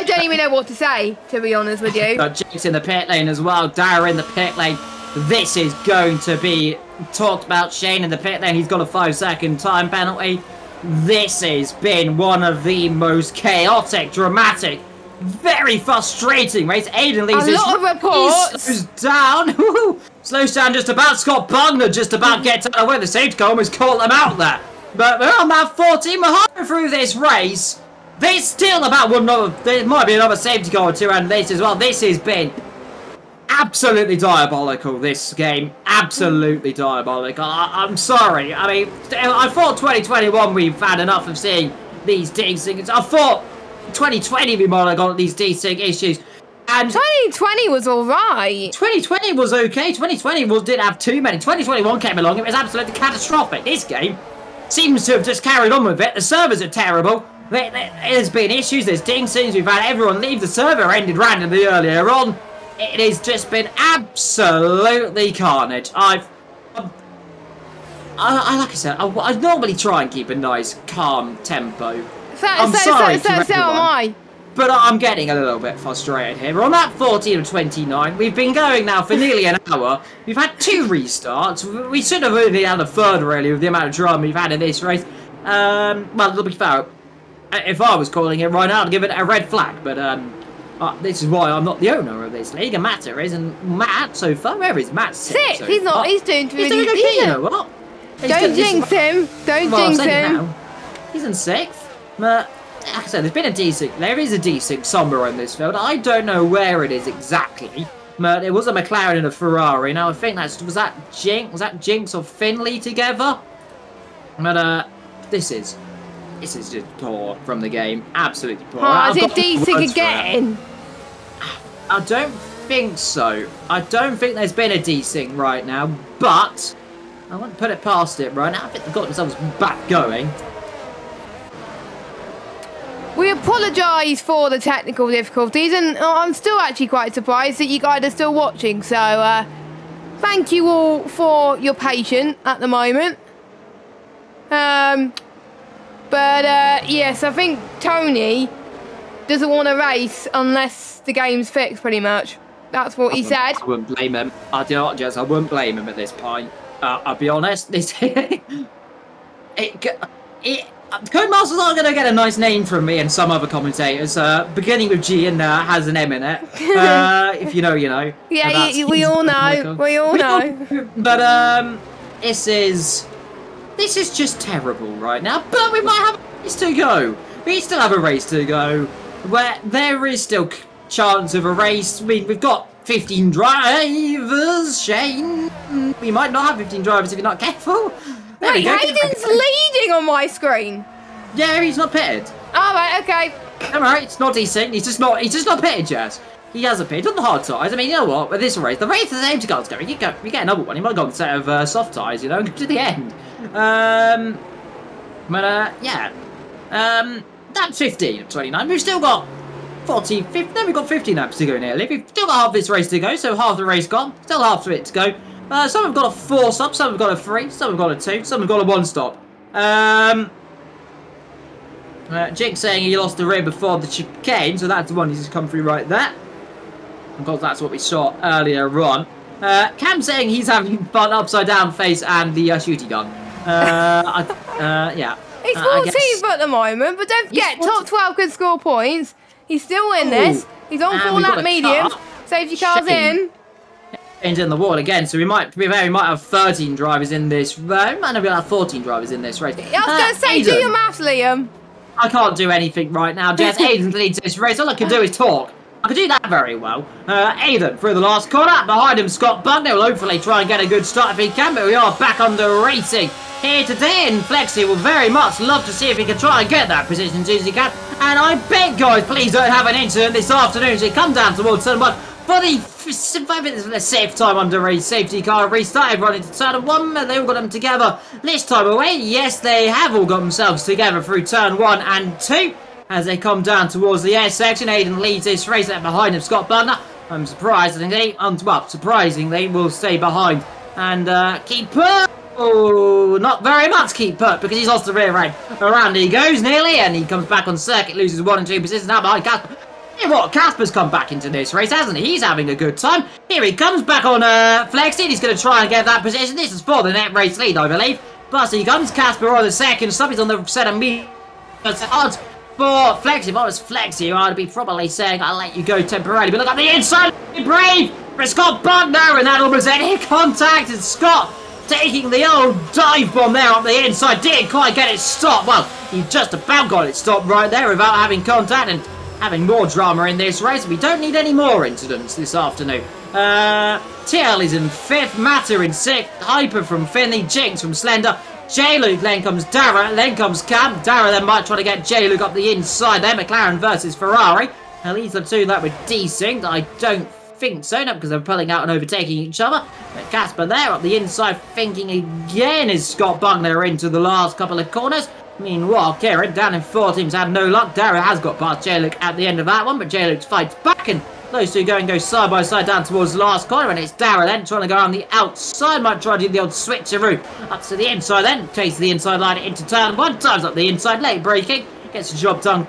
don't even know what to say, to be honest with you. Got Jinx in the pit lane as well. Dara in the pit lane. This is going to be talked about. Shane in the pit lane. He's got a 5-second time penalty. This has been one of the most chaotic, dramatic, very frustrating race. Aiden leads this. A lot of reports. He slows down. Slows down just about. Scott Bugner just about gets out of the way. The safety car almost caught them out there. But we're on that 14. We're halfway through this race. There's still about one other. There might be another safety car or two around this as well. This has been absolutely diabolical, this game. Absolutely diabolical. I'm sorry. I mean, I thought 2021 we've had enough of seeing these desyncs. I thought 2020 we might have got these desync issues. And 2020 was all right. 2020 was okay. 2020 didn't have too many. 2021 came along. It was absolutely catastrophic. This game seems to have just carried on with it. The servers are terrible. There's been issues. There's ding things. We've had everyone leave. The server ended randomly earlier on. It has just been absolutely carnage. Like I said, I normally try and keep a nice, calm tempo. I'm sorry to everyone, am I. but I'm getting a little bit frustrated here. We're on that 14 of 29. We've been going now for nearly an hour. We've had 2 restarts. We should have only had a third, really, with the amount of drama we've had in this race. Well, to be fair, if I was calling it right now, I'd give it a red flag. But this is why I'm not the owner of this league, and Matt is. And Matt, so far, where is Matt? 6. So he's not. He's doing really okay, you know what? Don't jinx him. Don't jinx him. He's in 6th. Like I said, there is a decent somewhere in this field. I don't know where it is exactly. But there was a McLaren and a Ferrari. Now I think was that Jinx or Finley together? But this is just poor from the game. Absolutely poor. Oh, is it D-Sig again? I don't think so. I don't think there's been a D-Sync right now, but I won't put it past it right now. I think they've got themselves back going. We apologise for the technical difficulties, and I'm still actually quite surprised that you guys are still watching, so thank you all for your patience at the moment. Yes, I think Tony doesn't want to race unless the game's fixed, pretty much. That's what he said. I wouldn't blame him. I do not, Jez. I wouldn't blame him at this point. I'll be honest. Codemasters are going to get a nice name from me and some other commentators. Beginning with G and has an M in it. If you know, you know. Yeah, we all know. We all know. But this is just terrible right now. But we might have a race to go. We still have a race to go. Where there is still chance of a race. I mean, we've got 15 drivers, Shane. We might not have 15 drivers if you're not careful. Wait, Hayden's leading on my screen. Yeah, he's not pitted. All right, okay. All right, it's not decent. He's just not pitted, Jazz. He hasn't pitted on the hard tyres. I mean, you know what? With this race, the race is aim to go. We get another one. He might have got a set of soft tyres, you know, to the end. Yeah. That's 15 of 29. We've still got 40, 50. No, we've got 15 laps to go nearly. We've still got half this race to go, so half the race gone. Still half of it to go. Some have got a 4 stop, some have got a 3, some have got a 2, some have got a 1 stop. Jake saying he lost the rear before the chicane, so that's the one he's just come through right there. Because that's what we saw earlier on. Cam saying he's having fun upside down face and the shooty gun. Yeah. He's 14th at the moment, but don't forget, top 12 can score points. He's still in this. He's on 4 lap mediums. Safety car's in. In the wall again, so we might have 13 drivers in this race. We might have 14 drivers in this race. I was going to say, do your maths, Liam. I can't do anything right now, Jess. Aiden leads this race. All I can do is talk. I can do that very well. Aiden through the last corner. Behind him, Scott Buckner will hopefully try and get a good start if he can, but we are back under racing here today, and Flexi will very much love to see if he can try and get that position as soon as he can. And I beg, guys, please don't have an incident this afternoon, so he come down towards turn 1 for the 5 minutes of the safe time under a safety car restart. Everyone into turn 1, and they all got them together this time away. Yes, they have all got themselves together through turn 1 and 2 as they come down towards the air section. Aiden leads this race out behind him, Scott Butler. I'm surprised. I think surprisingly, will stay behind and keep put. Oh, not very much keep put because he's lost the rear end. Around he goes nearly, and he comes back on circuit, loses 1 and 2 positions now behind Casper. You know what? Casper's come back into this race, hasn't he? He's having a good time. Here he comes back on Flexi. He's going to try and get that position. This is for the net race lead, I believe. Plus he comes. Casper on the second stop. He's on the set of me. Odds for Flexi. If I was Flexi, I'd be probably saying I'll let you go temporarily. But look at the inside. Brave for Scott Butler, and that almost any contact. And Scott taking the old dive bomb there up the inside. Didn't quite get it stopped. Well, he just about got it stopped right there without having contact and having more drama in this race. We don't need any more incidents this afternoon. TL is in 5th, Matter in 6th, Hyper from Finley, Jinx from Slender, J-Luke, then comes Dara, then comes Cam. Dara then might try to get J-Luke up the inside there. McLaren versus Ferrari. At least the two that were desynced. I don't think so, not because they're pulling out and overtaking each other. But Casper there up the inside, thinking again is Scott Bugner into the last couple of corners. Meanwhile, Kieran down in 14's had no luck. Darren has got past J-Luke at the end of that one, but J-Luke fights back, and those two go side by side down towards the last corner, and it's Darren then trying to go around the outside, might try to do the old switcheroo up to the inside then, takes the inside line into turn one, times up the inside, late braking, gets the job done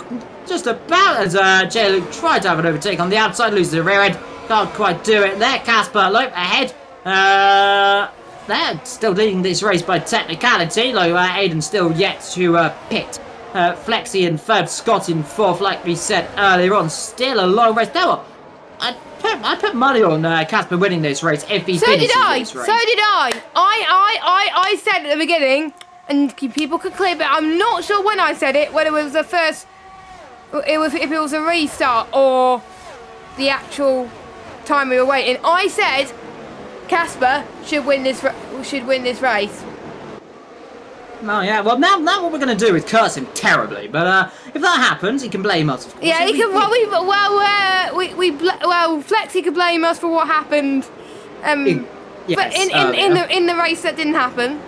just about as J-Luke tried to have an overtake on the outside, loses the rear end, can't quite do it there. Casper Lope ahead. They're still leading this race by technicality, though Aiden still yet to pit. Flexi in third, Scott in fourth, like we said earlier on. Still a long race. Now, I put money on Casper winning this race if he finishes this race. So did I. I said at the beginning, and people could clip it. I'm not sure when I said it, whether it was the first, if it was a restart or the actual time we were waiting. I said Casper should win this race. Oh yeah, well now what we're going to do is curse him terribly, but if that happens, he can blame us. Of course. Yeah, he can. Well, Flexi could blame us for what happened. Yes, but in the race that didn't happen.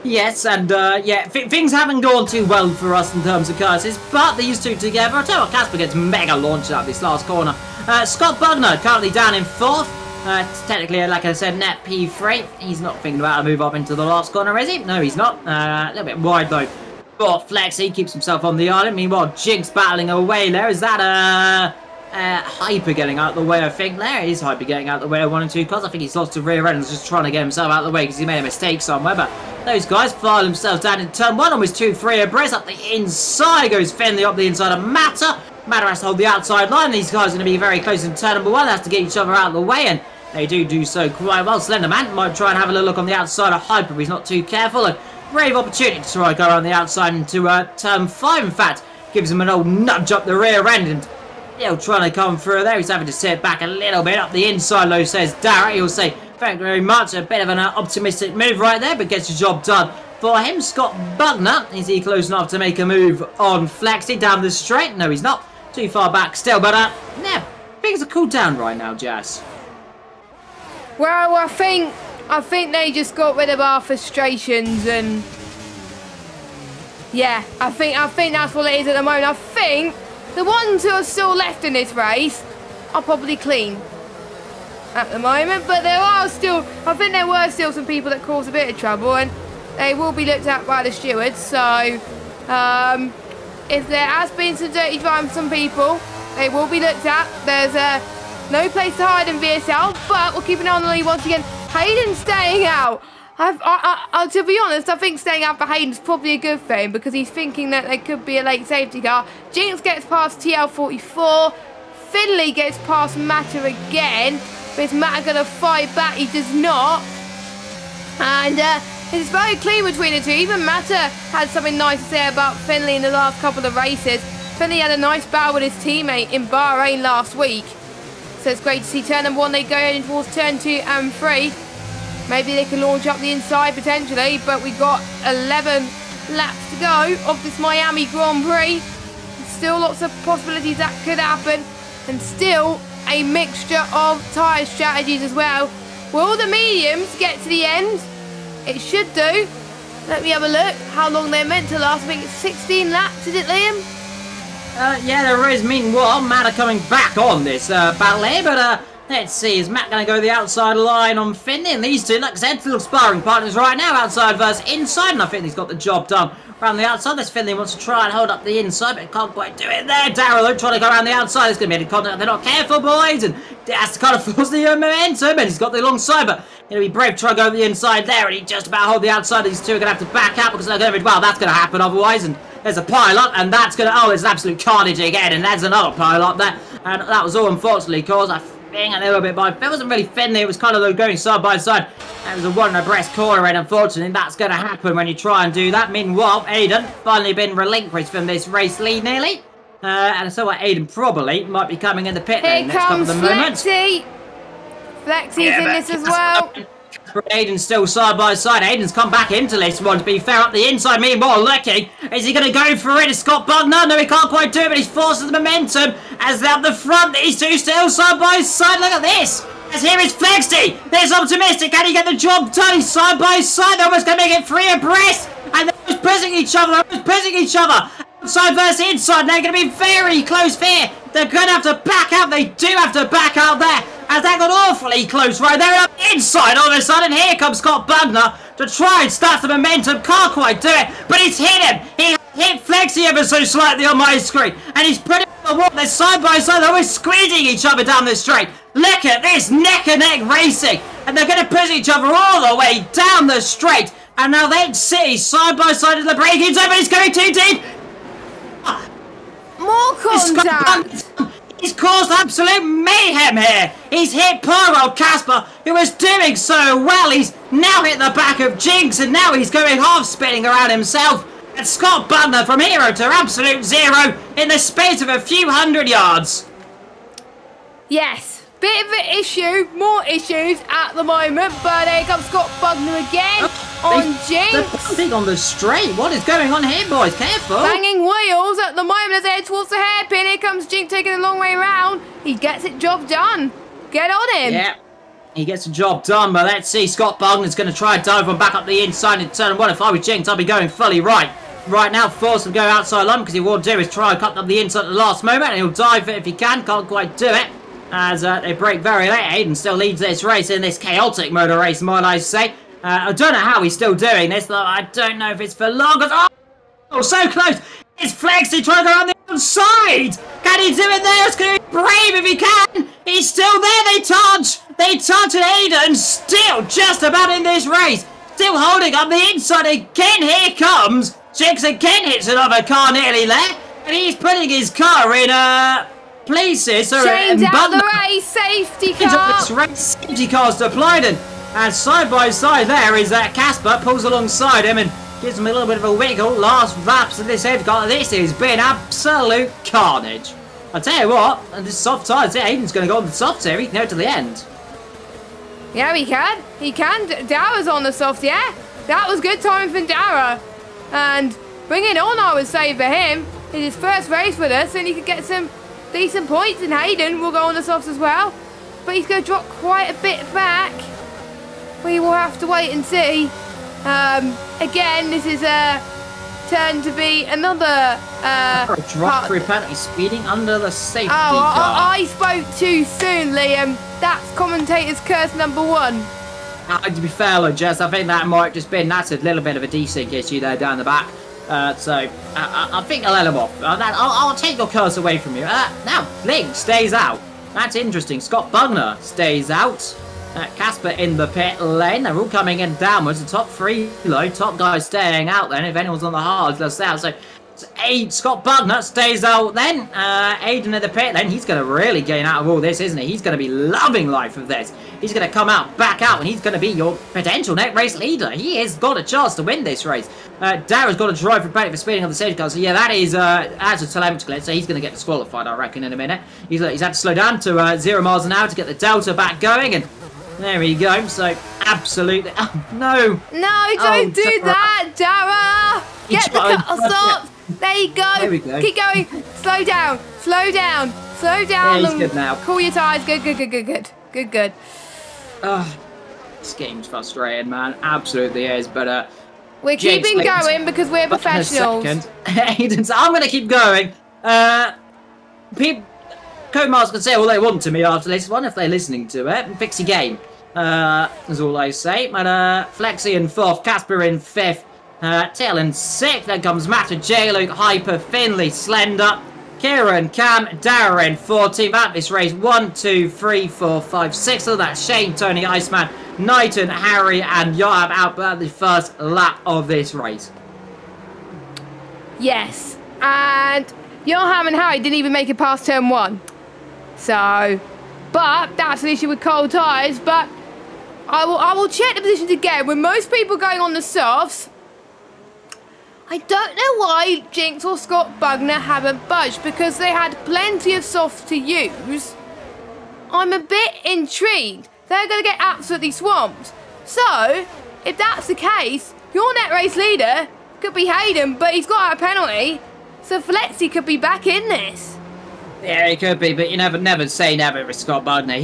Yes, and yeah, things haven't gone too well for us in terms of curses, but these two together, I'll tell you what, Casper gets mega launched out this last corner. Scott Bugner currently down in fourth. Technically, like I said, net P3. He's not thinking about a move up into the last corner, is he? No, he's not. A little bit wide, though. But Flexi keeps himself on the island. Meanwhile, Jinx battling away there. Is that Hyper getting out of the way, I think? There is Hyper getting out of the way of 1 and 2 cars. I think he's lost the rear end and is just trying to get himself out of the way because he made a mistake somewhere. But those guys file themselves down in turn 1, almost 2-3 abreast. Up the inside goes Finley, up the inside of Matter. Matter has to hold the outside line. These guys are going to be very close in turn number 1. They have to get each other out of the way, and they do so quite well. Slenderman might try and have a little look on the outside of Hyper, but he's not too careful. A brave opportunity to try and go around the outside into turn 5, in fact. Gives him an old nudge up the rear end, and still trying to come through there. He's having to sit back a little bit up the inside, though, says Darrett. He'll say, thank you very much. A bit of an optimistic move right there, but gets the job done for him. Scott Bugner, is he close enough to make a move on Flexi down the straight? No, he's not. Too far back still, but yeah, things are cooled down right now, Jazz. Well, I think they just got rid of our frustrations, and yeah, I think that's what it is at the moment. I think the ones who are still left in this race are probably clean at the moment, but I think there were still some people that caused a bit of trouble, and they will be looked at by the stewards. So if there has been some dirty from some people, they will be looked at. There's no place to hide in VSL, but we'll keep an eye on the lead once again. Hayden staying out. To be honest, I think staying out for Hayden's probably a good thing, because he's thinking that there could be a late safety car. Jinx gets past TL44. Finley gets past Matter again. But is Matter going to fight back? He does not. And it's very clean between the two. Even Matter had something nice to say about Finley in the last couple of races. Finley had a nice battle with his teammate in Bahrain last week. So it's great to see turn number 1. They go in towards turn 2 and 3. Maybe they can launch up the inside potentially, but we got 11 laps to go of this Miami Grand Prix. Still lots of possibilities that could happen, and still a mixture of tyre strategies as well. Will the mediums get to the end? It should do. Let me have a look how long they're meant to last. I think it's 16 laps, is it, Liam? Yeah, there is. Meanwhile, Matt are coming back on this battle here, but let's see, is Matt going to go the outside line on Finley? And these two, like I said, little sparring partners right now, outside versus inside, and I think he's got the job done around the outside. This Finley wants to try and hold up the inside, but can't quite do it there. Darrell trying to go around the outside. It's going to be in contact. They're not careful, boys, and it has to kind of force the momentum, and he's got the long side, but he'll be brave to try and go the inside there, and he just about hold the outside. These two are going to have to back out, because they're going to be, well, that's going to happen otherwise, and there's a pile-up, and that's going to, oh, there's an absolute carnage again, and there's another pile-up there, and that was all unfortunately caused, I think, a little bit by, it wasn't really Finley, it was kind of going side by side. That was a 1 abreast corner, and unfortunately that's going to happen when you try and do that. Meanwhile, Aiden finally been relinquished from this race lead nearly, and so Aiden probably might be coming in the pit lane next couple of moments. Flexi's in this as well. Casper and Aiden still side by side. Aiden's come back into this one, to be fair, up the inside. Meanwhile, looking. Is he going to go for it? It's Scott Bugner. No, he can't quite do it, but he's forcing the momentum. As out the front, these two still side by side. Look at this. As here is Flexi. There's Optimistic. Can he get the job done? He's side by side. They're almost going to make it 3 abreast. And they're almost pushing each other. They're almost pushing each other. Outside versus inside. They're going to be very close here. They're going to have to back out. They do have to back out there. As that got awfully close right there. Up inside all of a sudden. Here comes Scott Bugner to try and start the momentum. Can't quite do it. But he's hit him. He hit Flexi ever so slightly on my screen. And he's putting on the wall. They're side by side. They're always squeezing each other down the straight. Look at this neck and neck racing. And they're going to push each other all the way down the straight. And now they're sitting side by side in the break-in zone. But he's going too deep. More contact. He's caused absolute mayhem here. He's hit poor old Casper, who was doing so well. He's now hit the back of Jinx, and now he's going half spinning around himself. And Scott Butler from hero to absolute zero in the space of a few hundred yards. Yes, bit of an issue, more issues at the moment, but here comes Scott Bugner again on Jinx. They're bumping on the straight. What is going on here, boys? Careful. Banging wheels at the moment as they head towards the hairpin. Here comes Jinx taking a long way round. He gets it job done. Get on him. Yeah, he gets the job done, but let's see. Scott Bugner's going to try and dive one back up the inside in turn one. If I was Jinx, I'd be going fully right. Right now, force him to go outside line, because he will do is try and cut up the inside at the last moment, and he'll dive it if he can. Can't quite do it. As they break very late. Aiden still leads this race in this chaotic motor race, might I say. I don't know how he's still doing this, though. I don't know if it's for long. Oh, so close. It's Flexi trying to go on the outside. Can he do it there? It's going to be brave if he can. He's still there. They touch. They touch, and Aiden still just about in this race. Still holding up the inside again. Here comes Jinx again. Hits another car nearly there. And he's putting his car in places. Change out the race. Safety car. Safety car's deployed, and side by side there is Casper. Pulls alongside him and gives him a little bit of a wiggle. Last laps of this safety car. This has been absolute carnage. I tell you what, and this soft tyres, Aiden's going to go on the soft here. He can go to the end. Yeah, he can. He can. Dara's on the soft, yeah. That was good time for Dara. And bring it on, I would say, for him. It's his first race with us, and he could get some decent points. And Hayden will go on the softs as well. But he's going to drop quite a bit back. We will have to wait and see. Again, this is turned to be another drop through penalty, speeding under the safety car. I spoke too soon, Liam. That's commentator's curse number 1. To be fair, though, Jess, I think that might just been, that's a little bit of a desync issue there down the back. So I think I'll let him off. I'll take your curse away from you. Now, Link stays out. That's interesting. Scott Bugner stays out. Casper in the pit lane. They're all coming in downwards. The top 3 low. Top guy staying out then. If anyone's on the hard, they'll stay out. So Scott Bugner stays out then. Aiden in the pit lane. He's going to really gain out of all this, isn't he? He's going to be loving life of this. He's going to come out, back out, and he's going to be your potential next race leader. He has got a chance to win this race. Dara's got to drive for penalty for speeding on the safety car. So yeah, that is as a telemetry glitch. So he's going to get disqualified, I reckon, in a minute. He's had to slow down to 0 miles an hour to get the delta back going, and there we go. So absolutely, oh, no. No, don't do that, Dara. Get the car stopped. There you go. There we go. Keep going. Slow down. Slow down. Slow down. Yeah, he's good now. Cool your tyres. Good. This game's frustrating, man. Absolutely is. But we're keeping going because we're professionals. I'm going to keep going. Codemasters can say all they want to me after this one if they're listening to it. And fix your game. Is all I say. But Flexi in 4th, Casper in 5th. Tail in 6th, then comes Matt and J-Luke, Hyper, Finley, Slender, Kieran, Cam, Dara in 14th at this race. 1, 2, 3, 4, 5, 6. So that's Shane, Tony, Iceman, Knighton, Harry, and Yoab out at the first lap of this race. Yes, and Yoham and Harry didn't even make it past turn 1. So, but that's an issue with cold tyres. But I will check the positions again. With most people going on the softs, I don't know why Jinx or Scott Bugner haven't budged, because they had plenty of softs to use. I'm a bit intrigued. They're going to get absolutely swamped. So, if that's the case, your net race leader could be Hayden, but he's got a penalty, so Flexi could be back in this. Yeah, he could be, but you never say never with Scott Bugner.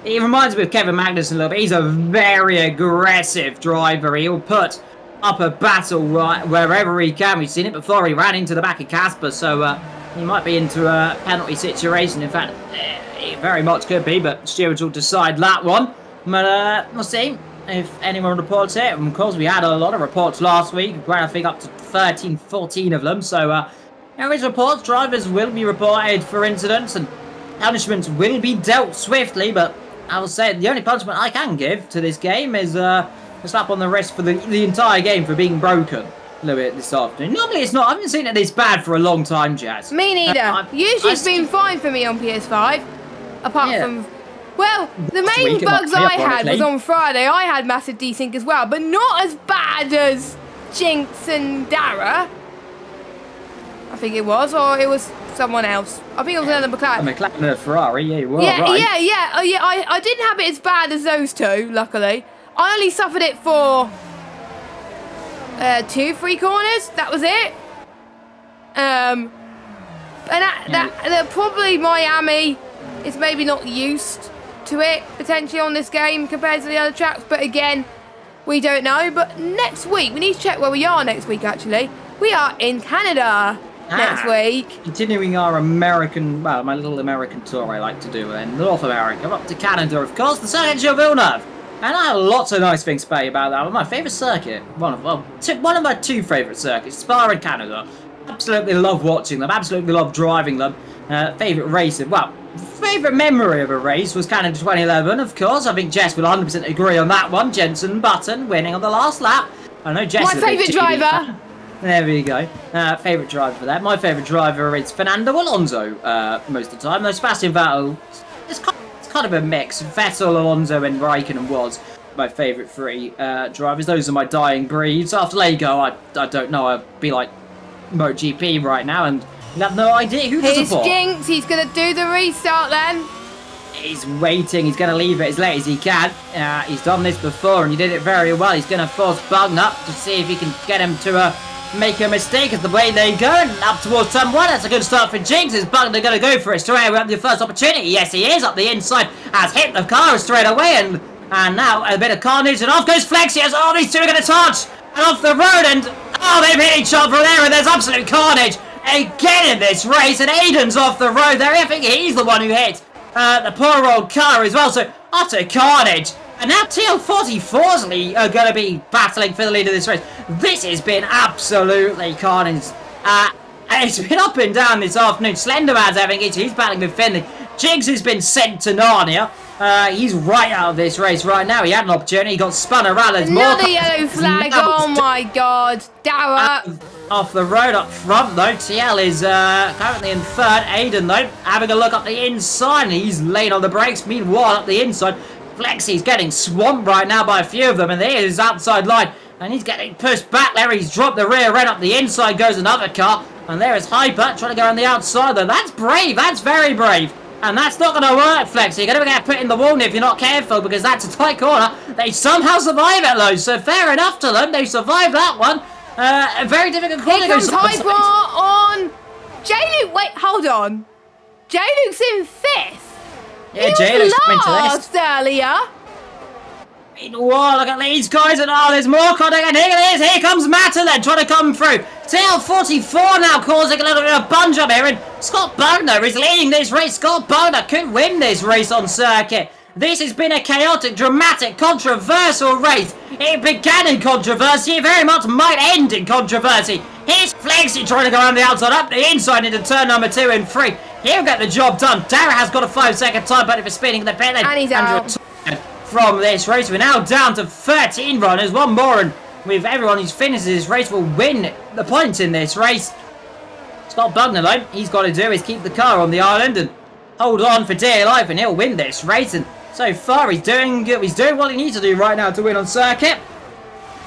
He reminds me of Kevin Magnussen a little bit. He's a very aggressive driver. He'll put up a battle right wherever he can. We've seen it before. He ran into the back of Casper, so he might be into a penalty situation. In fact, he very much could be, but stewards will decide that one. But we'll see if anyone reports it. And of course, we had a lot of reports last week. I think up to 13, 14 of them. So there is reports. Drivers will be reported for incidents and punishments will be dealt swiftly. But I will say the only punishment I can give to this game is a slap on the wrist for the entire game for being broken a little bit this afternoon. Normally it's not. I haven't seen it this bad for a long time, Jazz. Me neither. Usually it's been fine for me on PS5. Apart from... Well, the main bugs I had was on Friday. I had massive desync as well, but not as bad as Jinx and Dara. I think it was, or it was someone else. I think it was another McLaren. A McLaren and a Ferrari, yeah, you were right. Oh, yeah. I didn't have it as bad as those two, luckily. I only suffered it for 2 free corners. That was it. And that probably Miami is maybe not used to it potentially on this game compared to the other tracks, but again, we don't know. But next week, we need to check where we are next week. Actually, we are in Canada next week. Continuing our American, well, my little American tour I like to do in North America, up to Canada, of course, the Circuit de Villeneuve. And I have lots of nice things to say about that. My favourite circuit, one of my 2 favourite circuits, Spa in Canada. Absolutely love watching them. Absolutely love driving them. Favourite racing, well, favourite memory of a race was Canada 2011, of course. I think Jess will 100% agree on that one. Jensen Button winning on the last lap. I know Jess is my favourite driver. There we go. Favourite driver for that. My favourite driver is Fernando Alonso most of the time. Though Sebastian Vettel, it's kind of a mix. Vettel, Alonso and Raikkonen was my favourite 3 drivers. Those are my dying breeds. After Lego, I don't know. I'd be like MotoGP right now and you have no idea who to support. Here's Jinx. He's going to do the restart then. He's waiting. He's going to leave it as late as he can. He's done this before and he did it very well. He's going to force Bugner up to see if he can get him to make a mistake as the way they go. And up towards turn 1. That's a good start for Jinx. Is Bugner going to go for it straight away at the first opportunity? Yes, he is. Up the inside. Has hit the car straight away. And now a bit of carnage. And off goes Flexi. Oh, these two are going to touch. And off the road. And oh, they've hit each other there. And there's absolute carnage again in this race. And Aiden's off the road there. I think he's the one who hit the poor old car as well. So utter carnage. And now TL44's are going to be battling for the lead of this race. This has been absolutely carnage. It's been up and down this afternoon. Slenderman's having it. He's battling with Finley. Jigs has been sent to Narnia. He's right out of this race right now. He had an opportunity. He got spun around. Another yellow flag. Oh my God. Dara. Off the road up front though. TL is currently in 3rd. Aiden though having a look up the inside. He's laying on the brakes. Meanwhile up the inside, Flexi's getting swamped right now by a few of them. And there's his outside line. And he's getting pushed back there. He's dropped the rear end. Up the inside goes another car. And there is Hyper trying to go on the outside though. That's brave. That's very brave. And that's not going to work, Flexi. You're going to get put in the wall if you're not careful because that's a tight corner. They somehow survive it, though. So fair enough to them. They survived that one. A very difficult corner. Here comes Hyper on. J-Luke, wait, hold on. J-Luke's in 5th. Yeah, J-Luke's coming to last earlier. Whoa, look at these guys, and oh, there's more contact, and here it is, here comes Matter then, trying to come through. TL44 now causing a little bit of bunch up here, and Scott Bogner is leading this race. Scott Bogner could win this race on circuit. This has been a chaotic, dramatic, controversial race. It began in controversy, it very much might end in controversy. Here's Flexi trying to go around the outside, up the inside into turn number 2 and 3. He'll get the job done. Dara has got a 5-second time penalty for spinning the pit lane. And he's out. From this race, we're now down to 13 runners. One more, and with everyone who's finished this race will win the points in this race. Scott Bugner, though, he's got to do is keep the car on the island and hold on for dear life, and he'll win this race. And so far, he's doing good. He's doing what he needs to do right now to win on circuit.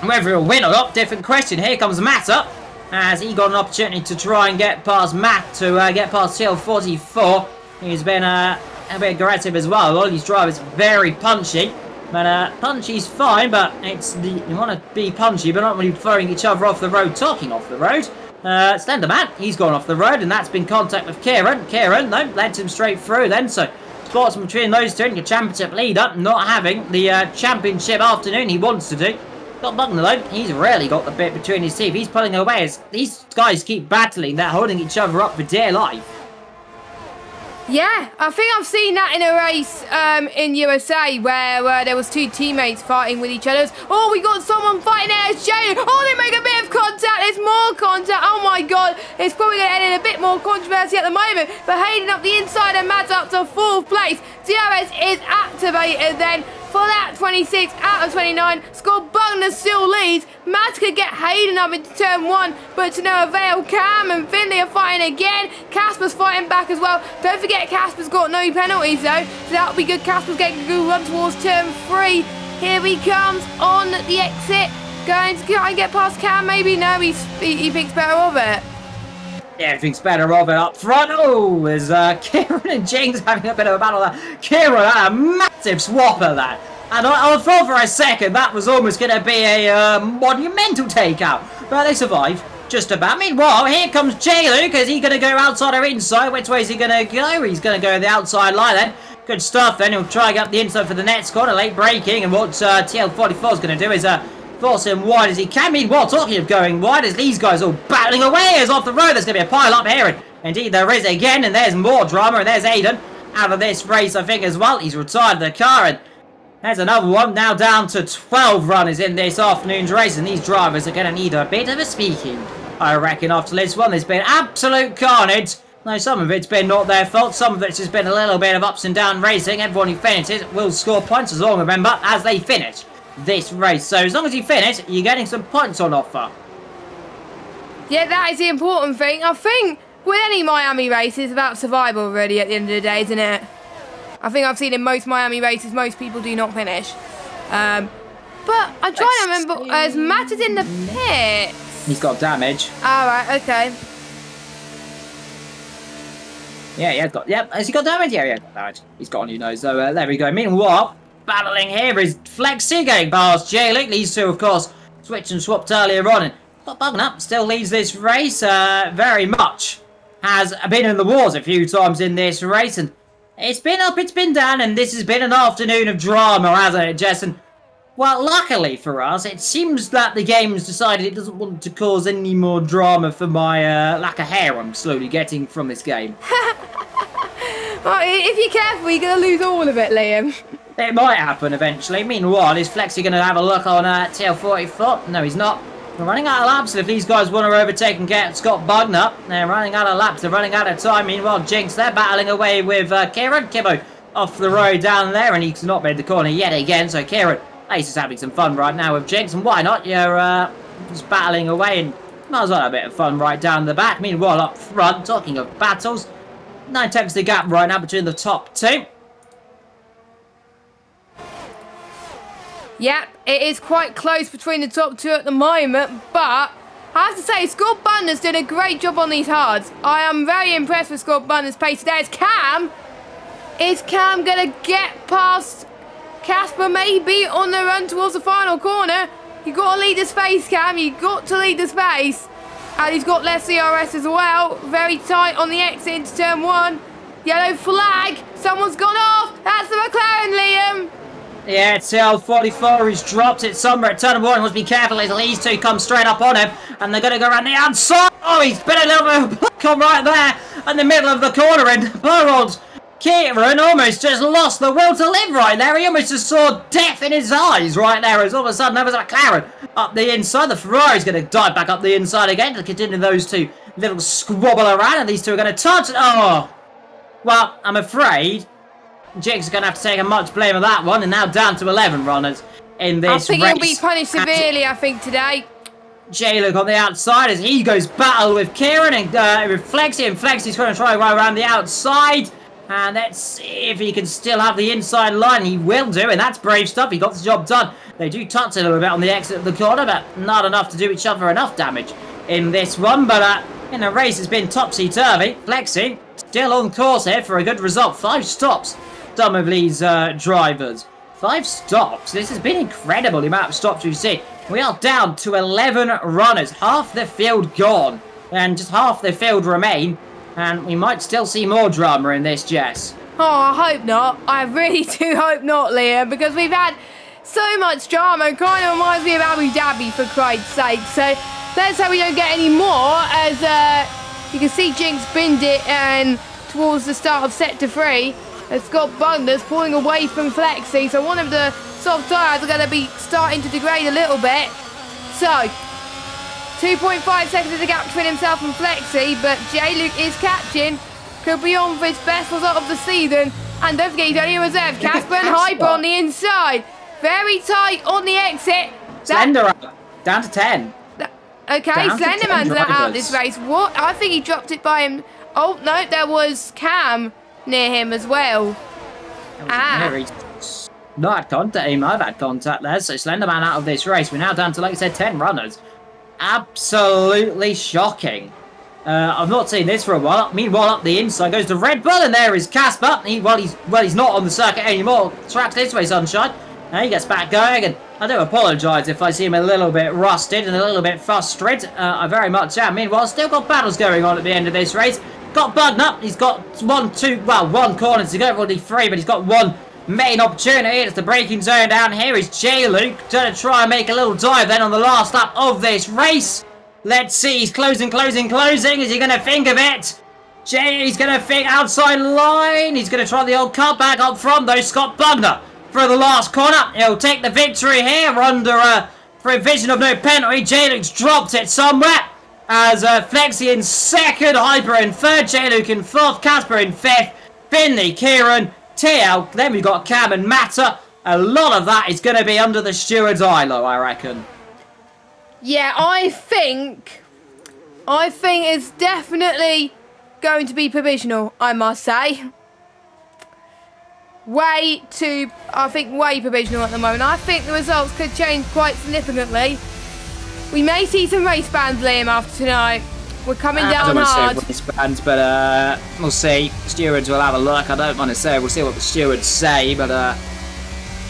And whether he'll win or not, different question. Here comes Matt up, as he got an opportunity to try and get past Matt to get past TL44. He's been a bit aggressive as well. A lot of these drivers very punchy. But Punchy's fine, but you want to be punchy, but not really throwing each other off the road, talking off the road. Slenderman, he's gone off the road, and that's been contact with Kieran. Kieran, no, led him straight through then, so spots between those two, and your championship leader not having the championship afternoon he wants to do. Got Bugner though, he's really got the bit between his teeth. He's pulling away as these guys keep battling. They're holding each other up for dear life. Yeah, I think I've seen that in a race in USA where there was two teammates fighting with each other. Oh, we got someone fighting there. It's Jay. Oh, they make a bit of contact. There's more contact. Oh my God, it's probably going to end in a bit more controversy at the moment. But Hayden up the inside and Matt's up to 4th place. DRS is activated then. For that 26 out of 29, Scott Bugner still leads. Matt could get Hayden up into turn 1, but to no avail. Cam and Finley are fighting again. Casper's fighting back as well. Don't forget Casper's got no penalties though, so that'll be good. Casper's getting a good run towards turn 3. Here he comes on the exit. Going to try and get past Cam, maybe? No, he thinks better of it. Yeah, he thinks better of it up front. Oh, there's Kieran and James having a bit of a battle there. Kieran had a massive swap of that. And I thought for a second that was almost going to be a monumental takeout. But they survived, just about. Meanwhile, here comes J-Luke. Is he going to go outside or inside? Which way is he going to go? He's going to go the outside line then. Good stuff then. He'll try and get up the inside for the next corner. Late braking. And what TL44 is going to do is force him wide as he can. Meanwhile, talking of going wide, as these guys all battling away as off the road. There's going to be a pile up here. And indeed, there is again. And there's more drama. And there's Aiden out of this race, I think, as well. He's retired the car. And there's another one. Now down to 12 runners in this afternoon's race. And these drivers are going to need a bit of a speaking, I reckon, after this one. There's been absolute carnage. Now, some of it's been not their fault. Some of it's just been a little bit of ups and down racing. Everyone who finishes will score points, as long, remember, as they finish this race. So as long as you finish, you're getting some points on offer. Yeah, that is the important thing. I think with any Miami race, it's about survival really at the end of the day, isn't it? I think I've seen in most Miami races, most people do not finish. But I'm trying to remember, as Matt is in the pits. He's got damage. Alright, okay. Yeah, has he got damage? Yeah, got damage. He's got on your nose, so there we go. Meanwhile, battling here is Flexi going past J-Luke. These two, of course, switched and swapped earlier on. And Bugner still leads this race very much. Has been in the wars a few times in this race. And it's been up, it's been down. And this has been an afternoon of drama, hasn't it, Jess? And, well, luckily for us, it seems that the game has decided it doesn't want to cause any more drama for my lack of hair I'm slowly getting from this game. Well, if you're careful, you're going to lose all of it, Liam. It might happen eventually. Meanwhile, is Flexi going to have a look on TL44? No, he's not. We're running out of laps. If these guys want to overtake and get Scott Bugner, they're running out of laps. They're running out of time. Meanwhile, Jinx, they're battling away with Kieran. Kibbo off the road down there, and he's not made the corner yet again. So Kieran, Ace is having some fun right now with Jinx, and why not? You're just battling away, and might as well have a bit of fun right down the back. Meanwhile, up front, talking of battles, 9/10 the gap right now between the top two. Yep, it is quite close between the top two at the moment, but I have to say, Scott Bugner's done a great job on these hards. I am very impressed with Scott Bugner's pace today. It's Cam. Is Cam going to get past Casper maybe on the run towards the final corner? You've got to lead the space, Cam. You've got to lead the space. And he's got less CRS as well. Very tight on the exit into turn 1. Yellow flag. Someone's gone off. That's the McLaren, Liam. Yeah, TL44, he's dropped it somewhere at turn 1. Must be careful as these two come straight up on him. And they're going to go around the outside. Oh, he's been a little bit of a block on right there in the middle of the corner. And poor old Kieran almost just lost the will to live right there. He almost just saw death in his eyes right there. As all of a sudden there was a McLaren up the inside. The Ferrari's going to dive back up the inside again to continue those two little squabble around. And these two are going to touch it. Oh, well, I'm afraid Jigs is going to have to take a much blame of that one. And now down to 11 runners in this race. I think he'll be punished severely, I think, today. J-Luke on the outside as he goes battle with Kieran and with Flexi. And Flexi's going to try right around the outside. And let's see if he can still have the inside line. He will do, and that's brave stuff. He got the job done. They do touch a little bit on the exit of the corner, but not enough to do each other enough damage in this one. But in the race, it's been topsy-turvy. Flexi still on course here for a good result. 5 stops, some of these drivers. 5 stops. This has been incredible, the amount of stops we've seen. We are down to 11 runners. Half the field gone. And just half the field remain. And we might still see more drama in this, Jess. Oh, I hope not. I really do hope not, Liam, because we've had so much drama. It kind of reminds me of Abu Dhabi, for Christ's sake. So let's hope we don't get any more, as you can see Jinx binned it and towards the start of Sector 3. Scott Bugner's pulling away from Flexi, so one of the soft tyres are going to be starting to degrade a little bit. So 2.5 seconds is the gap between himself and Flexi, but J-Luke is catching. Could be on for his best result of the season. And don't forget, he's only in reserve. Casper and Hyper on the inside. Very tight on the exit. Slender down to 10. Okay, Slenderman's out this race. What? I think he dropped it by him. Oh, no, there was Cam near him as well. Not had contact. He might have had contact there. So Slenderman out of this race. We're now down to, like I said, 10 runners. Absolutely shocking. I've not seen this for a while. Meanwhile, up the inside goes the Red Bull, and there is Casper. He's not on the circuit anymore. Tracks this way, Sunshine. Now he gets back going, and I do apologise if I see him a little bit rusted and a little bit frustrated. I very much am. Meanwhile, still got battles going on at the end of this race. Got Bugner. He's got one corner to go, probably 3, but he's got one main opportunity. It's the braking zone down here. Is J-Luke going to try and make a little dive then on the last lap of this race? Let's see, he's closing. Is he going to think of it? He's going to think outside line. He's going to try the old cutback up front, though. Scott Bugner for the last corner. He'll take the victory here under a provision of no penalty. J-Luke's dropped it somewhere. As Flexi in second, Hyper in third, J-Luke in fourth, Casper in fifth, Finley, Kieran, TL. Then we've got Cam and Matter. A lot of that is going to be under the steward's eye, though, I reckon. Yeah, I think it's definitely going to be provisional, I must say. Way provisional at the moment. I think the results could change quite significantly. We may see some race bans, Liam, after tonight. We're coming down hard. Race bans, but we'll see. Stewards will have a look. I don't want to say. We'll see what the stewards say, but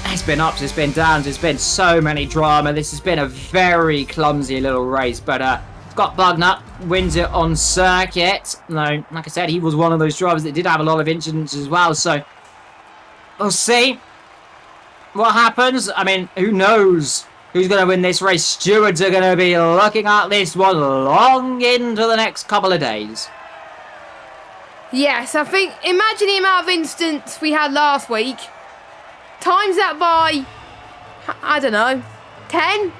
it's been ups, it's been downs, it's been so many drama. This has been a very clumsy little race, but Scott Bugner wins it on circuit. No, like I said, he was one of those drivers that did have a lot of incidents as well, so we'll see what happens. I mean, who knows who's going to win this race? Stewards are going to be looking at this one long into the next couple of days. Yes, I think, imagine the amount of incidents we had last week. Times that by, I don't know, 10?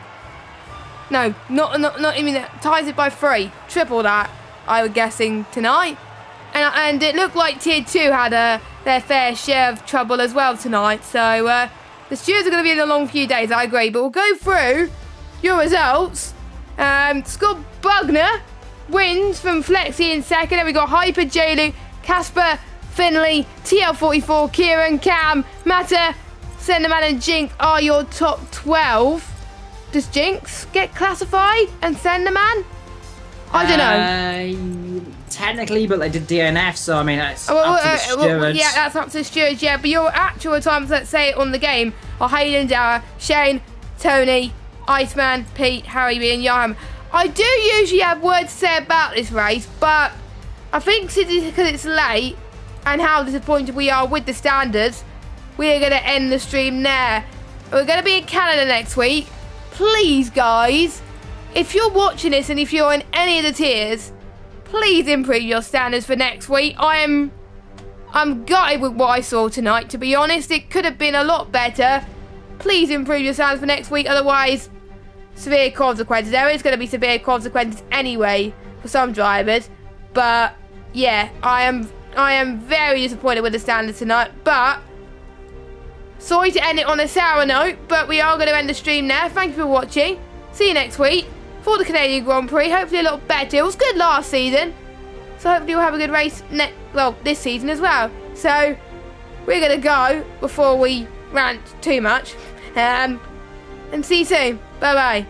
No, not even that. Times it by 3. Triple that, I was guessing, tonight. And it looked like Tier 2 had their fair share of trouble as well tonight. So the stewards are going to be in a long few days, I agree. But we'll go through your results. Scott Bugner wins from Flexi in second. Then we got Hyper, J-Luke, Casper, Finley, TL44, Kieran, Cam, Matter, Senderman and Jinx are your top 12. Does Jinx get classified and Senderman? I don't know. Technically, but they did DNF, so I mean, that's up to the stewards. Yeah, that's up to the stewards, yeah. But your actual times, let's say, on the game are Hayden, Dara, Shane, Tony, Iceman, Pete, Harry B and Johan. I do usually have words to say about this race, but I think because it's late and how disappointed we are with the standards, we are going to end the stream there. We're going to be in Canada next week. Please, guys, if you're watching this and if you're in any of the tiers, please improve your standards for next week. I'm gutted with what I saw tonight, to be honest. It could have been a lot better. Please improve your standards for next week, otherwise severe consequences. There is going to be severe consequences anyway for some drivers. But yeah, I am very disappointed with the standards tonight. But sorry to end it on a sour note, but we are going to end the stream there. Thank you for watching. See you next week for the Canadian Grand Prix. Hopefully a little better. It was good last season, so hopefully we'll have a good race this season as well. So we're going to go before we rant too much. And see you soon. Bye bye.